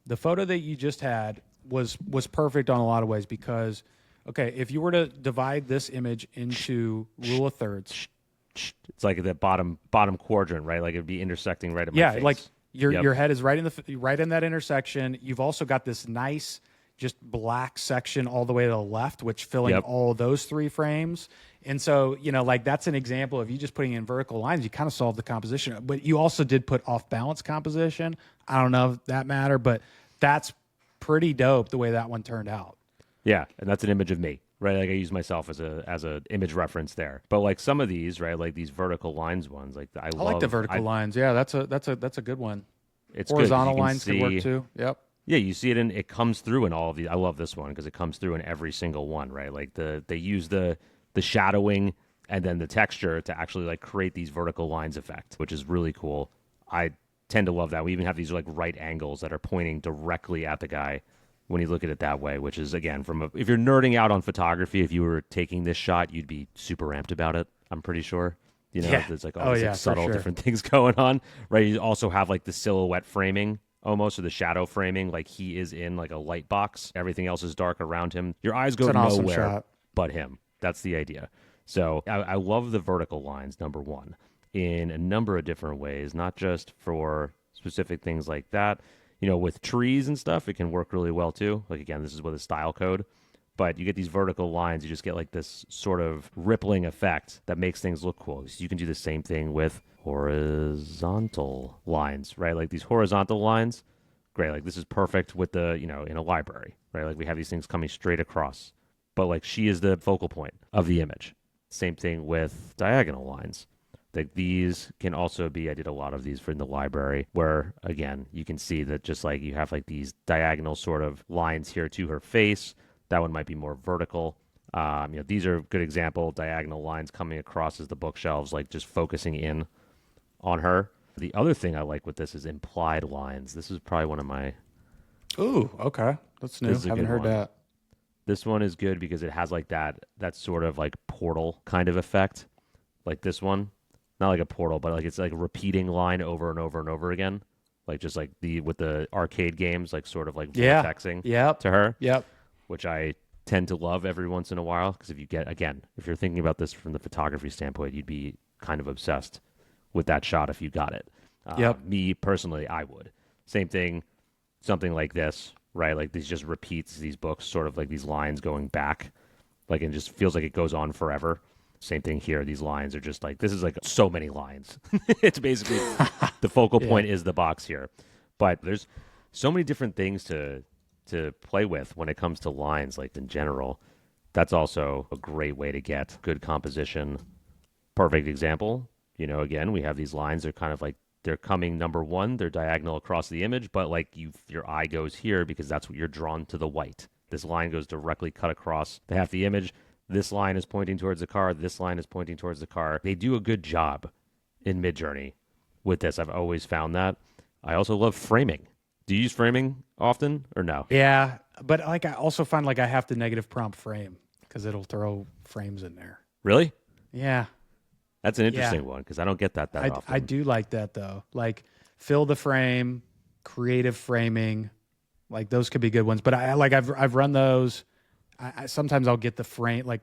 The photo that you just had was perfect on a lot of ways because, okay, if you were to divide this image into rule of thirds, it's like the bottom quadrant, right? Like it'd be intersecting right at my face. Yeah, like your head is right in that intersection. You've also got this nice just black section all the way to the left, which filling all those 3 frames. And so, like that's an example of you just putting in vertical lines, you kind of solved the composition. But you also did put off balance composition. I don't know if that mattered, but that's pretty dope the way that one turned out. Yeah, and that's an image of me, right? Like I use myself as a image reference there. But like some of these, right, like these vertical lines ones, like I like the vertical lines. Yeah, that's a good one. It's horizontal good. lines can work too. Yep. Yeah, you see it it comes through in all of these. I love this one because it comes through in every single one, right? Like they use the shadowing and then the texture to actually like create these vertical lines effect, which is really cool. I tend to love that. We even have these like right angles that are pointing directly at the guy when you look at it that way, which is, again, if you're nerding out on photography, if you were taking this shot, you'd be super amped about it, I'm pretty sure. There's like all these like, subtle different things going on, right? You also have like the silhouette framing almost, or the shadow framing, like he is in like a light box. Everything else is dark around him. Your eyes go nowhere but him. That's the idea. So I love the vertical lines, number one, in a number of different ways, not just for specific things like that. With trees and stuff, it can work really well too. Like, again, this is with a style code. But you get these vertical lines, you just get like this sort of rippling effect that makes things look cool. So you can do the same thing with horizontal lines, right? Like these horizontal lines, great. Like this is perfect with in a library, right? Like we have these things coming straight across. But like she is the focal point of the image. Same thing with diagonal lines. Like these can also be, I did a lot of these for in the library where, again, you can see that just like you have like these diagonal sort of lines here to her face. That one might be more vertical. These are a good example, diagonal lines coming across as the bookshelves, like just focusing in on her. The other thing I like with this is implied lines. This is probably one of my... Ooh, okay. That's new. Haven't heard that. This one is good because it has like that sort of like portal kind of effect. Like this one. Not like a portal, but like it's like a repeating line over and over and over again. Like just like with the arcade games, like sort of like vortexing to her. Yep. Which I tend to love every once in a while because if you're thinking about this from the photography standpoint, you'd be kind of obsessed with that shot if you got it. Me personally, I would. Same thing, something like this, right? Like these just repeats, these books, sort of like these lines going back. Like, it just feels like it goes on forever. Same thing here. These lines are just like, this is like so many lines. It's basically the focal point is the box here. But there's so many different things to play with when it comes to lines, like in general. That's also a great way to get good composition. Perfect example. You know, again, we have these lines. They're kind of like, they're coming number one. They're diagonal across the image, but like your eye goes here because that's what you're drawn to the white. This line goes directly cut across the half the image. This line is pointing towards the car. This line is pointing towards the car. They do a good job in Midjourney with this. I've always found that. I also love framing. Do you use framing often or no? Yeah, but like I also find like I have to negative prompt frame because it'll throw frames in there. Really? Yeah. That's an interesting one because I don't get that often. I do like that though. Like fill the frame, creative framing, like those could be good ones. But I've run those. I sometimes I'll get the frame, like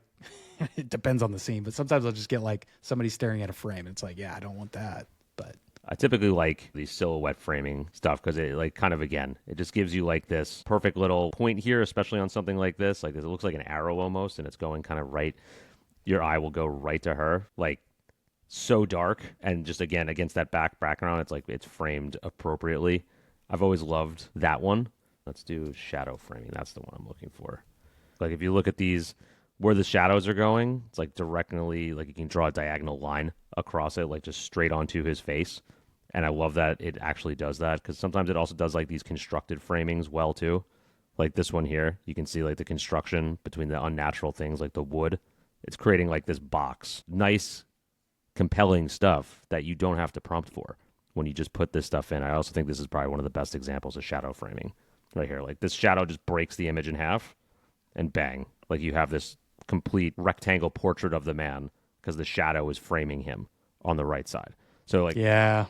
it depends on the scene, but sometimes I'll just get like somebody staring at a frame. And it's like, yeah, I don't want that. But I typically like the silhouette framing stuff because it like kind of, again, it just gives you like this perfect little point here, especially on something like this. Like it looks like an arrow almost, and it's going kind of right. Your eye will go right to her, like so dark, and just again against that background, it's like it's framed appropriately. I've always loved that one. Let's do shadow framing. That's the one I'm looking for. Like if you look at these, where the shadows are going, it's like directly, like you can draw a diagonal line across it, like just straight onto his face. And I love that it actually does that because sometimes it also does like these constructed framings well too. Like this one here, you can see like the construction between the unnatural things like the wood. It's creating like this box. Nice, compelling stuff that you don't have to prompt for when you just put this stuff in. I also think this is probably one of the best examples of shadow framing right here. Like this shadow just breaks the image in half and bang. Like you have this complete rectangle portrait of the man because the shadow is framing him on the right side. So like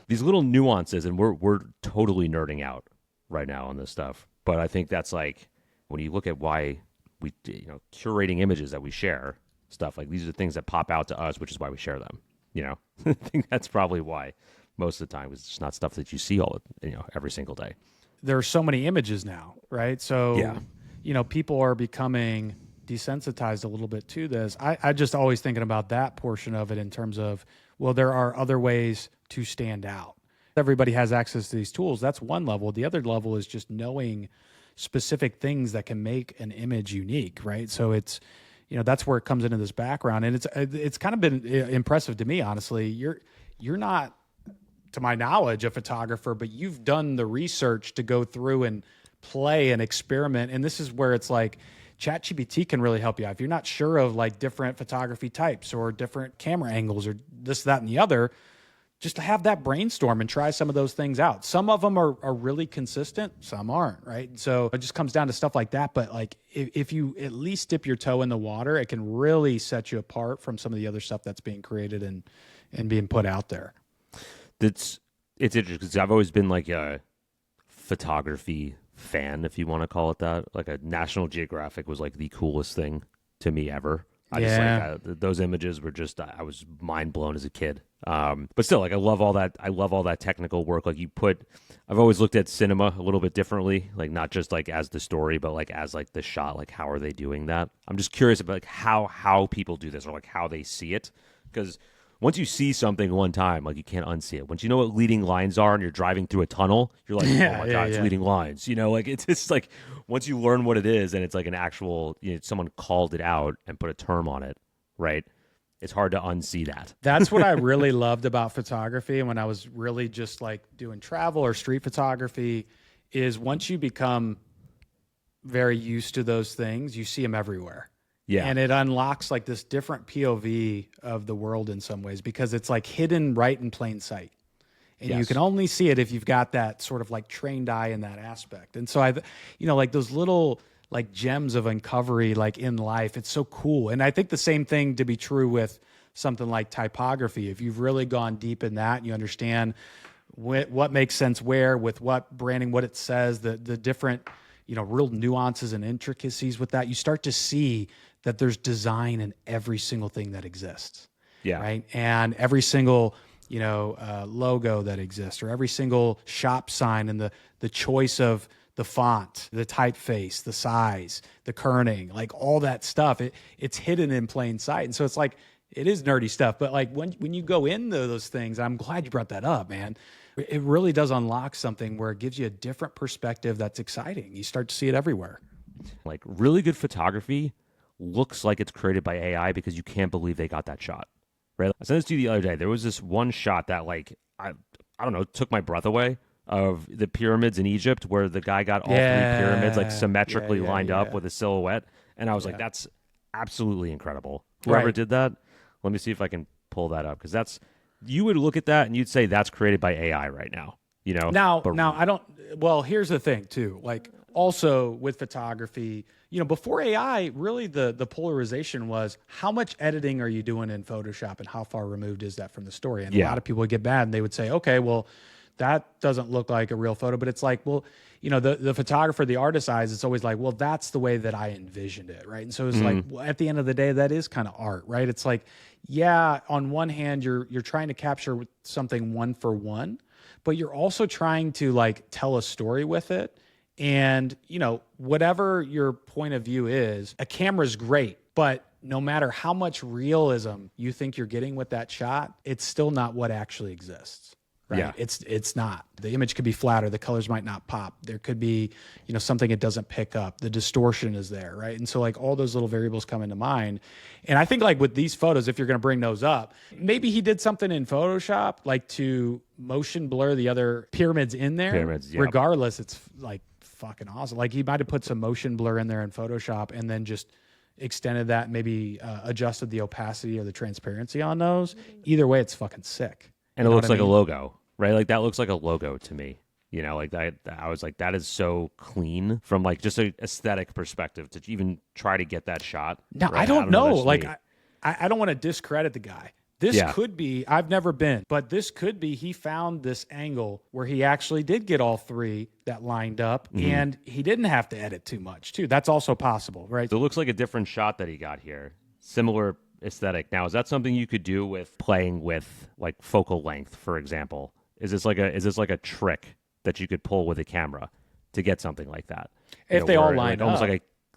these little nuances, and we're totally nerding out right now on this stuff. But I think that's like when you look at why we, curating images that we share, stuff like these are the things that pop out to us, which is why we share them. I think that's probably why most of the time it's just not stuff that you see every single day. There are so many images now, right? So people are becoming desensitized a little bit to this. I just always thinking about that portion of it in terms of, well, there are other ways to stand out. Everybody has access to these tools. That's one level. The other level is just knowing specific things that can make an image unique, right? So it's, that's where it comes into this background. And it's kind of been impressive to me, honestly. You're not, to my knowledge, a photographer, but you've done the research to go through and play and experiment. And this is where it's like ChatGPT can really help you out. If you're not sure of like different photography types or different camera angles or this, that, and the other, just to have that brainstorm and try some of those things out. Some of them are really consistent, some aren't, right? So it just comes down to stuff like that. But like if you at least dip your toe in the water, it can really set you apart from some of the other stuff that's being created and being put out there. It's interesting because I've always been like a photography fan, if you want to call it that. Like a National Geographic was like the coolest thing to me ever. Those images were just, I was mind blown as a kid. But still, like I love all that technical work. Like I've always looked at cinema a little bit differently, like not just like as the story, but like as like the shot, like how are they doing that? I'm just curious about like how people do this or like how they see it. Because once you see something one time, like you can't unsee it. Once you know what leading lines are and you're driving through a tunnel, you're like, oh my God, it's leading lines. Like it's like once you learn what it is and it's like an actual, someone called it out and put a term on it, right? It's hard to unsee that. That's what I really loved about photography. And when I was really just like doing travel or street photography is once you become very used to those things, you see them everywhere. Yeah. And it unlocks like this different POV of the world in some ways because it's like hidden right in plain sight. And you can only see it if you've got that sort of like trained eye in that aspect. And so like those little like gems of uncovery like in life, it's so cool. And I think the same thing to be true with something like typography. If you've really gone deep in that and you understand what makes sense where, with what branding, what it says, the different, real nuances and intricacies with that, you start to see that there's design in every single thing that exists. Yeah. Right. And every single, logo that exists or every single shop sign and the choice of the font, the typeface, the size, the kerning, like all that stuff. It's hidden in plain sight. And so it's like, it is nerdy stuff. But like when you go into those things, I'm glad you brought that up, man. It really does unlock something where it gives you a different perspective that's exciting. You start to see it everywhere. Like really good photography looks like it's created by AI because you can't believe they got that shot. Right? I sent this to you the other day. There was this one shot that like I don't know, took my breath away of the pyramids in Egypt where the guy got all three pyramids like symmetrically lined up with a silhouette. And I was like, that's absolutely incredible. Whoever did that, let me see if I can pull that up because you would look at that and you'd say that's created by AI right now. You know, now I don't. Well, here's the thing too. Like also with photography, you know, before AI, really the polarization was how much editing are you doing in Photoshop and how far removed is that from the story? And a lot of people would get mad and they would say, okay, well, that doesn't look like a real photo. But it's like, well, you know, the photographer, the artist's eyes, it's always like, well, that's the way that I envisioned it, right? And so it's like, well, at the end of the day, that is kind of art, right? It's like, yeah, on one hand, you're trying to capture something one for one, but you're also trying to like tell a story with it. And, you know, whatever your point of view is, a camera's great, but no matter how much realism you think you're getting with that shot, it's still not what actually exists. Right? Yeah. It's not. The image could be flatter. The colors might not pop. There could be, you know, something it doesn't pick up. The distortion is there, right? And so like all those little variables come into mind. And I think like with these photos, if you're going to bring those up, maybe he did something in Photoshop like to motion blur the other pyramids in there. Regardless, it's like fucking awesome. Like he might have put some motion blur in there in Photoshop and then just extended that, maybe adjusted the opacity or the transparency on those. Either way, it's fucking sick. And it looks like a logo, right? Like that looks like a logo to me. You know, like that. I was like, that is so clean from like just an aesthetic perspective to even try to get that shot. Now, right? I don't know. Like, I don't want to discredit the guy. This could be, I've never been, but this could be he found this angle where he actually did get all three that lined up and he didn't have to edit too much too. That's also possible, right? So it looks like a different shot that he got here. Similar aesthetic. Now, is that something you could do with playing with like focal length, for example? Is this like a trick that you could pull with a camera to get something like that? If they all line up. Almost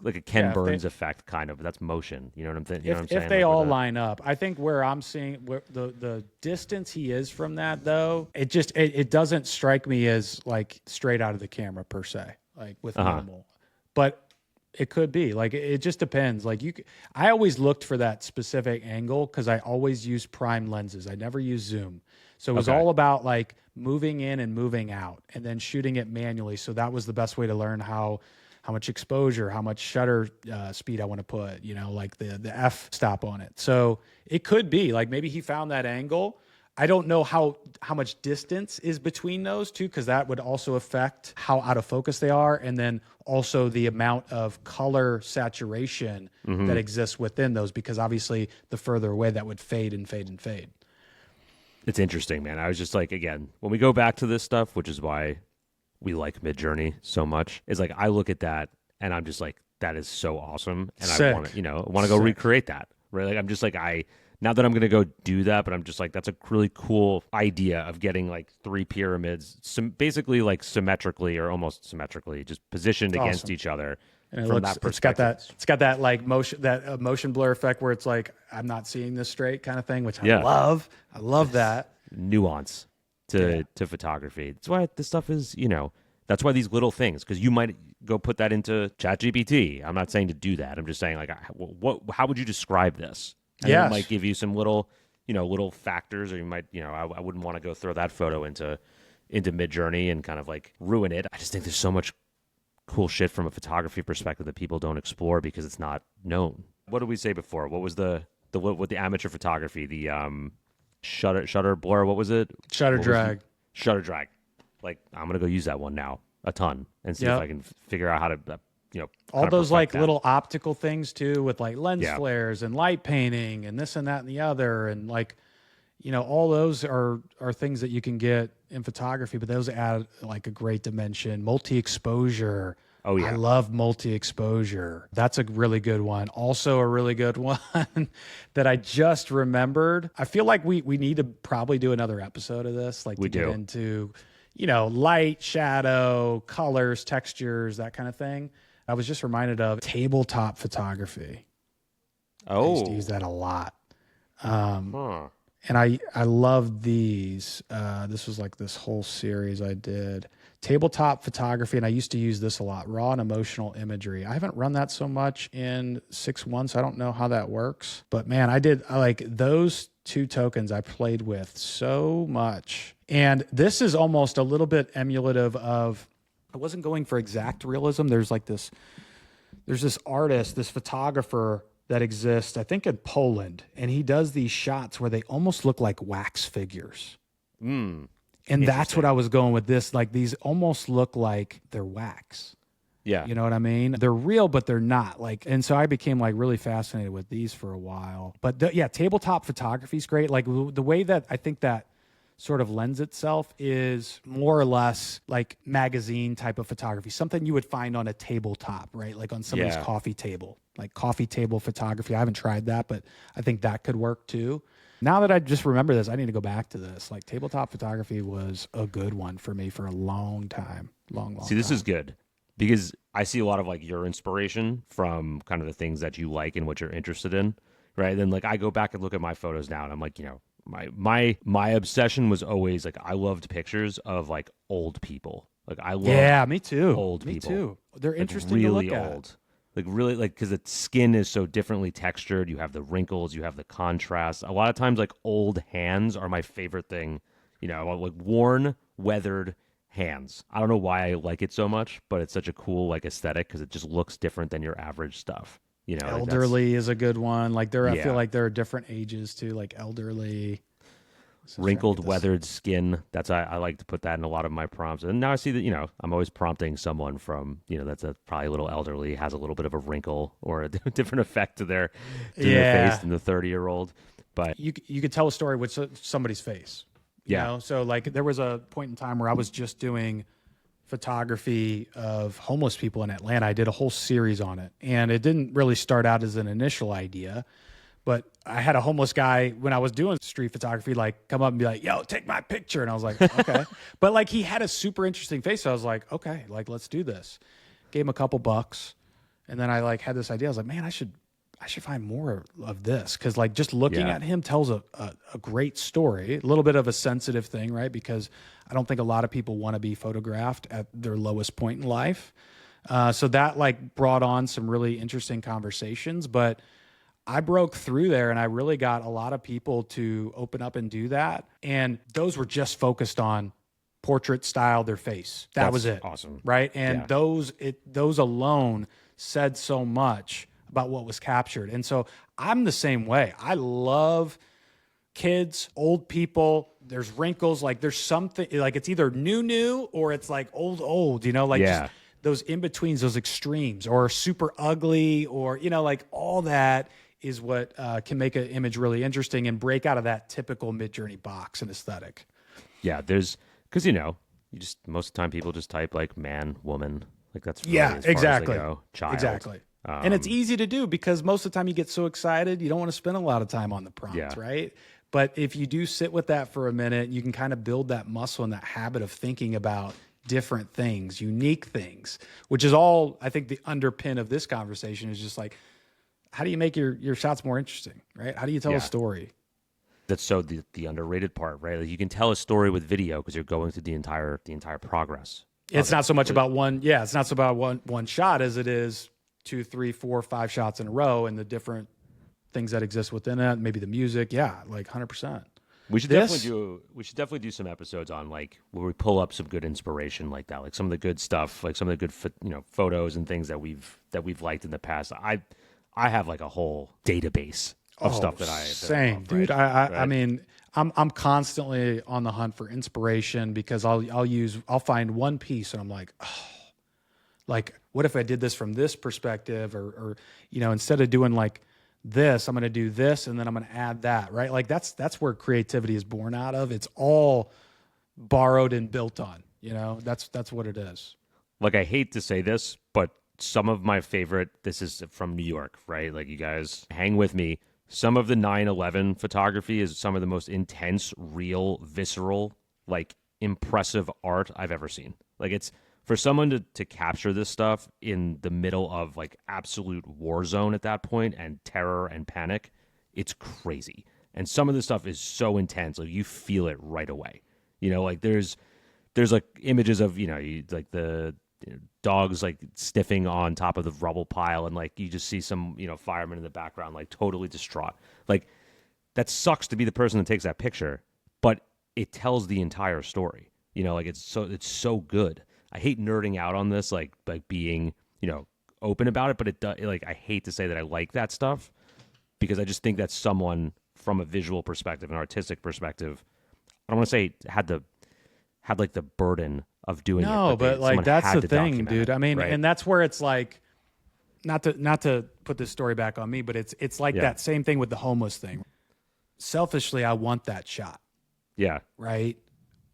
like a Ken Burns effect kind of, but that's motion. You know what I'm saying? If they all line up, I think where I'm seeing where the distance he is from that though, it doesn't strike me as like straight out of the camera per se, like with normal. But it could be like it just depends. Like I always looked for that specific angle because I always use prime lenses. I never use zoom, so it was all about like moving in and moving out, and then shooting it manually. So that was the best way to learn how much exposure, how much shutter speed I want to put. You know, like the f stop on it. So it could be like maybe he found that angle. I don't know how much distance is between those two because that would also affect how out of focus they are, and then also the amount of color saturation that exists within those, because obviously the further away that would fade and fade and fade. It's interesting, man. I was just like, again, when we go back to this stuff, which is why we like Midjourney so much, is like I look at that and I'm just like, that is so awesome, and Sick. I want to go recreate that. Right? Like I'm just like Not that I'm going to go do that, but I'm just like, that's a really cool idea of getting like three pyramids, basically like symmetrically or almost symmetrically, just positioned against each other. And it's got that like motion blur effect where it's like, I'm not seeing this straight kind of thing, which I love. I love that nuance to photography. That's why this stuff is, that's why these little things, because you might go put that into ChatGPT. I'm not saying to do that. I'm just saying like, how would you describe this? And it might give you some little factors, or you might, I wouldn't want to go throw that photo into Midjourney and kind of like ruin it. I just think there's so much cool shit from a photography perspective that people don't explore because it's not known. What did we say before? What was the amateur photography? The shutter blur. What was it? Shutter drag. Shutter drag. Like I'm gonna go use that one now a ton and see if I can figure out how to. All those like little optical things too, with like lens flares and light painting and this and that and the other, and like, all those are things that you can get in photography, but those add like a great dimension. Multi-exposure. Oh yeah, I love multi-exposure. That's a really good one. Also a really good one that I just remembered. I feel like we need to probably do another episode of this, like get into light, shadow, colors, textures, that kind of thing. I was just reminded of tabletop photography. I used to use that a lot. Huh. And I love these. This was like this whole series I did. Tabletop photography, and I used to use this a lot. Raw and emotional imagery. I haven't run that so much in 6.1, so I don't know how that works. But man, I like those two tokens I played with so much. And this is almost a little bit emulative of, I wasn't going for exact realism. There's this artist, this photographer that exists, I think in Poland, and he does these shots where they almost look like wax figures. And that's what I was going with this. Like these almost look like they're wax. Yeah. You know what I mean? They're real, but they're not. And so I became like really fascinated with these for a while. But tabletop photography is great. Like the way that I think that sort of lends itself is more or less like magazine type of photography, something you would find on a tabletop, right? Like on somebody's coffee table, like coffee table photography. I haven't tried that, but I think that could work too. Now that I just remember this, I need to go back to this. Like tabletop photography was a good one for me for a long time. Long See, this time. is good because I see a lot of like your inspiration from kind of the things that you like and what you're interested in, right? Then like I go back and look at my photos now and I'm like, my obsession was always like I loved pictures of like old people. Like I love me too. Old me people. Too. They're like, interesting really to look old. at. Like really like because the skin is so differently textured. You have the wrinkles, you have the contrast. A lot of times like old hands are my favorite thing. Like worn, weathered hands. I don't know why I like it so much, but it's such a cool like aesthetic because it just looks different than your average stuff. Elderly is a good one. Like I feel like there are different ages too, like elderly. Wrinkled, weathered skin. I like to put that in a lot of my prompts. And now I see that, I'm always prompting someone from, that's probably a little elderly, has a little bit of a wrinkle or a different effect to their face than the 30-year-old. But you could tell a story with somebody's face. You know? So like there was a point in time where I was just doing photography of homeless people in Atlanta. I did a whole series on it, and it didn't really start out as an initial idea, but I had a homeless guy when I was doing street photography, like come up and be like, yo, take my picture. And I was like, okay. But like he had a super interesting face. So I was like, okay, like let's do this. Gave him a couple bucks. And then I like had this idea. I was like, man, I should find more of this. Cause like just looking at him tells a great story, a little bit of a sensitive thing, right? Because I don't think a lot of people want to be photographed at their lowest point in life. So that like brought on some really interesting conversations, but I broke through there and I really got a lot of people to open up and do that. And those were just focused on portrait style, their face. That's was it. Awesome. Right. And those alone said so much about what was captured. And so I'm the same way. I love kids, old people. There's wrinkles. Like there's something like it's either new or it's like old, just those in-betweens, those extremes, or super ugly, or, like all that is what can make an image really interesting and break out of that typical Midjourney box and aesthetic. Yeah, because most of the time people just type like man, woman, like that's really as far exactly. as they go. Child. Exactly. And it's easy to do because most of the time you get so excited, you don't want to spend a lot of time on the prompt, right? But if you do sit with that for a minute, you can kind of build that muscle and that habit of thinking about different things, unique things, which is all I think the underpin of this conversation is just like, how do you make your shots more interesting, right? How do you tell a story? That's so the underrated part, right? Like you can tell a story with video because you're going through the entire progress. It's not so much about it's not so about one shot as it is 2, 3, 4, 5 shots in a row and the different things that exist within it. Maybe the music, like 100%. We should definitely do some episodes on like where we pull up some good inspiration like that, like some of the good stuff, like some of the good photos and things that we've liked in the past. I have like a whole database of stuff that I love, dude. Right? I mean, I'm constantly on the hunt for inspiration because I'll find one piece and I'm like, oh, like what if I did this from this perspective or instead of doing like this, I'm going to do this and then I'm going to add that, right? Like that's where creativity is born out of. It's all borrowed and built on, that's what it is. Like I hate to say this, but some of my favorite, this is from New York, right? Like you guys hang with me. Some of the 9/11 photography is some of the most intense, real, visceral, like impressive art I've ever seen. Like, it's for someone to capture this stuff in the middle of like absolute war zone at that point and terror and panic. It's crazy. And some of this stuff is so intense, like you feel it right away. Like there's like images of, like the dogs like sniffing on top of the rubble pile, and like you just see some, firemen in the background like totally distraught. Like, that sucks to be the person that takes that picture, but it tells the entire story. Like it's so good. I hate nerding out on this, like being, open about it, but it does, like, I hate to say that I like that stuff, because I just think that someone from a visual perspective, an artistic perspective, I don't want to say had like the burden of doing it. No, but like that's the thing, dude. I mean, right? And that's where it's like, not to put this story back on me, but it's like that same thing with the homeless thing. Selfishly, I want that shot. Yeah. Right.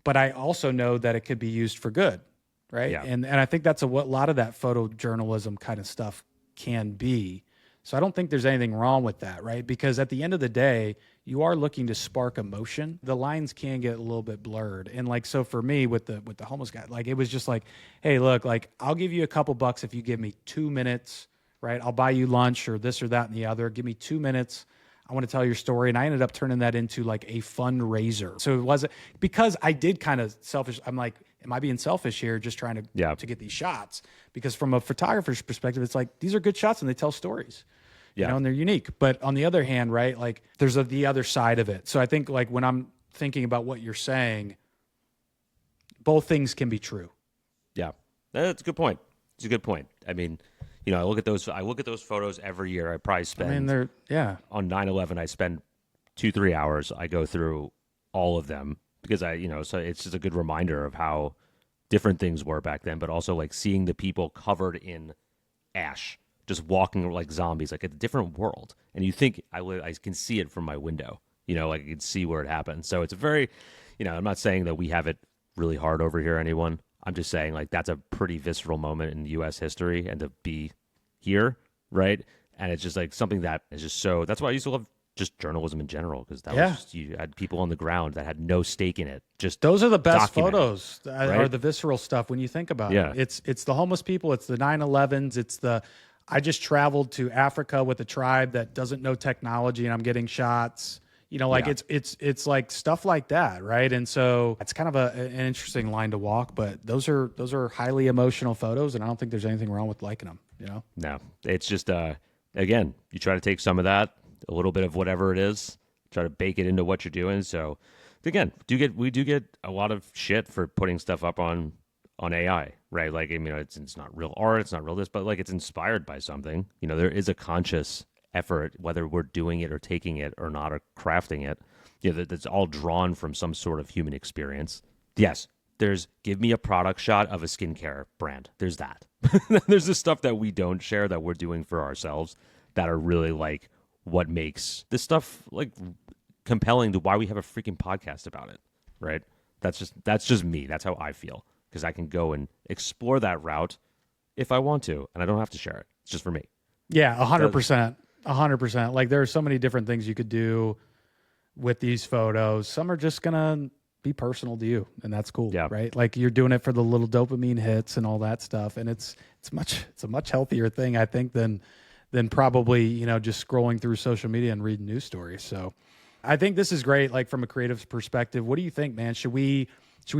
But I also know that it could be used for good. Right. Yeah. And I think that's what a lot of that photojournalism kind of stuff can be. So I don't think there's anything wrong with that, right? Because at the end of the day, you are looking to spark emotion. The lines can get a little bit blurred. And like, so for me with the homeless guy, like, it was just like, hey, look, like, I'll give you a couple bucks if you give me 2 minutes, right? I'll buy you lunch or this or that and the other. Give me 2 minutes. I want to tell your story. And I ended up turning that into like a fundraiser. So it wasn't, because I did kind of selfish. I'm like, am I being selfish here, just trying to get these shots? Because from a photographer's perspective, it's like, these are good shots and they tell stories. Yeah. And they're unique. But on the other hand, right, like, there's the other side of it. So I think, like, when I'm thinking about what you're saying, both things can be true. Yeah, that's a good point. It's a good point. I mean, I look at those photos every year. I probably spend, on 9/11, I spend 2-3 hours. I go through all of them because so it's just a good reminder of how different things were back then, but also like seeing the people covered in ash, just walking like zombies, like a different world. And you think I can see it from my window, like I can see where it happened. So it's a very, I'm not saying that we have it really hard over here, anyone. I'm just saying, like, that's a pretty visceral moment in U.S. history, and to be here, right? And it's just like something that is just so, that's why I used to love just journalism in general, because that was just, you had people on the ground that had no stake in it. Just those are the best photos, right? Are the visceral stuff when you think about it. It's the homeless people, it's the 9/11s, it's the, I just traveled to Africa with a tribe that doesn't know technology and I'm getting shots. It's like stuff like that, right? And so it's kind of an interesting line to walk, but those are highly emotional photos, and I don't think there's anything wrong with liking them, No, it's just, again, you try to take some of that, a little bit of whatever it is, try to bake it into what you're doing. So again, we do get a lot of shit for putting stuff up on AI, right? Like, I mean, it's not real art, it's not real this, but like, it's inspired by something. There is a conscious effort, whether we're doing it or taking it or not, or crafting it, that's all drawn from some sort of human experience. Yes, there's give me a product shot of a skincare brand. There's that. There's the stuff that we don't share that we're doing for ourselves that are really like what makes this stuff like compelling to why we have a freaking podcast about it, right? That's just me. That's how I feel, because I can go and explore that route if I want to, and I don't have to share it. It's just for me. Yeah, 100%. 100%. Like, there are so many different things you could do with these photos. Some are just gonna be personal to you, and that's cool, right? Like, you're doing it for the little dopamine hits and all that stuff, and it's a much healthier thing, I think, than probably just scrolling through social media and reading news stories. So I think this is great. Like, from a creative perspective, what do you think, man? Should we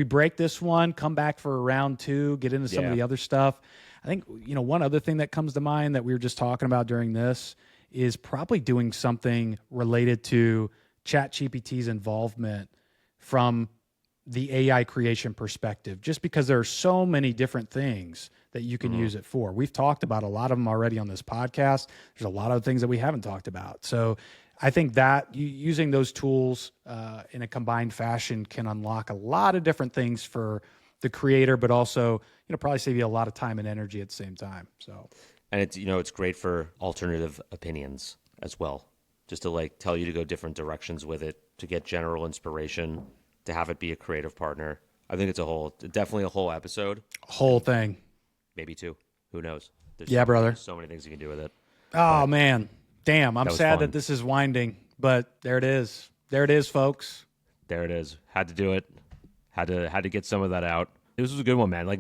break this one, come back for a round 2, get into some of the other stuff? I think one other thing that comes to mind that we were just talking about during this is probably doing something related to ChatGPT's involvement from the AI creation perspective, just because there are so many different things that you can use it for. We've talked about a lot of them already on this podcast. There's a lot of things that we haven't talked about. So I think that using those tools in a combined fashion can unlock a lot of different things for the creator, but also, probably save you a lot of time and energy at the same time. So. And it's, it's great for alternative opinions as well, just to like tell you to go different directions with it, to get general inspiration, to have it be a creative partner. I think it's definitely a whole episode. Whole thing. Maybe 2. Who knows? Brother. There's so many things you can do with it. Oh, man. Damn. I'm sad that this is winding, but there it is. There it is, folks. There it is. Had to do it. Had to get some of that out. This was a good one, man. Like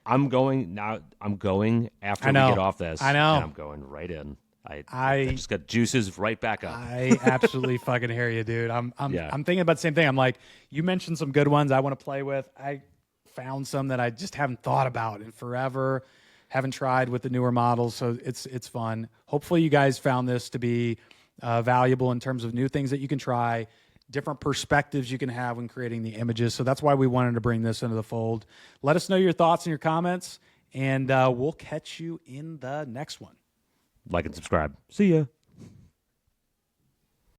I'm going after I we know. get off this. I know. And I'm going right in. I just got juices right back up. I absolutely fucking hear you, dude. I'm Yeah. thinking about the same thing. I'm like, you mentioned some good ones I want to play with. I found some that I just haven't thought about in forever. Haven't tried with the newer models, so it's fun. Hopefully, you guys found this to be valuable in terms of new things that you can try, different perspectives you can have when creating the images. So that's why we wanted to bring this into the fold. Let us know your thoughts and your comments, and we'll catch you in the next one. Like and subscribe. See ya.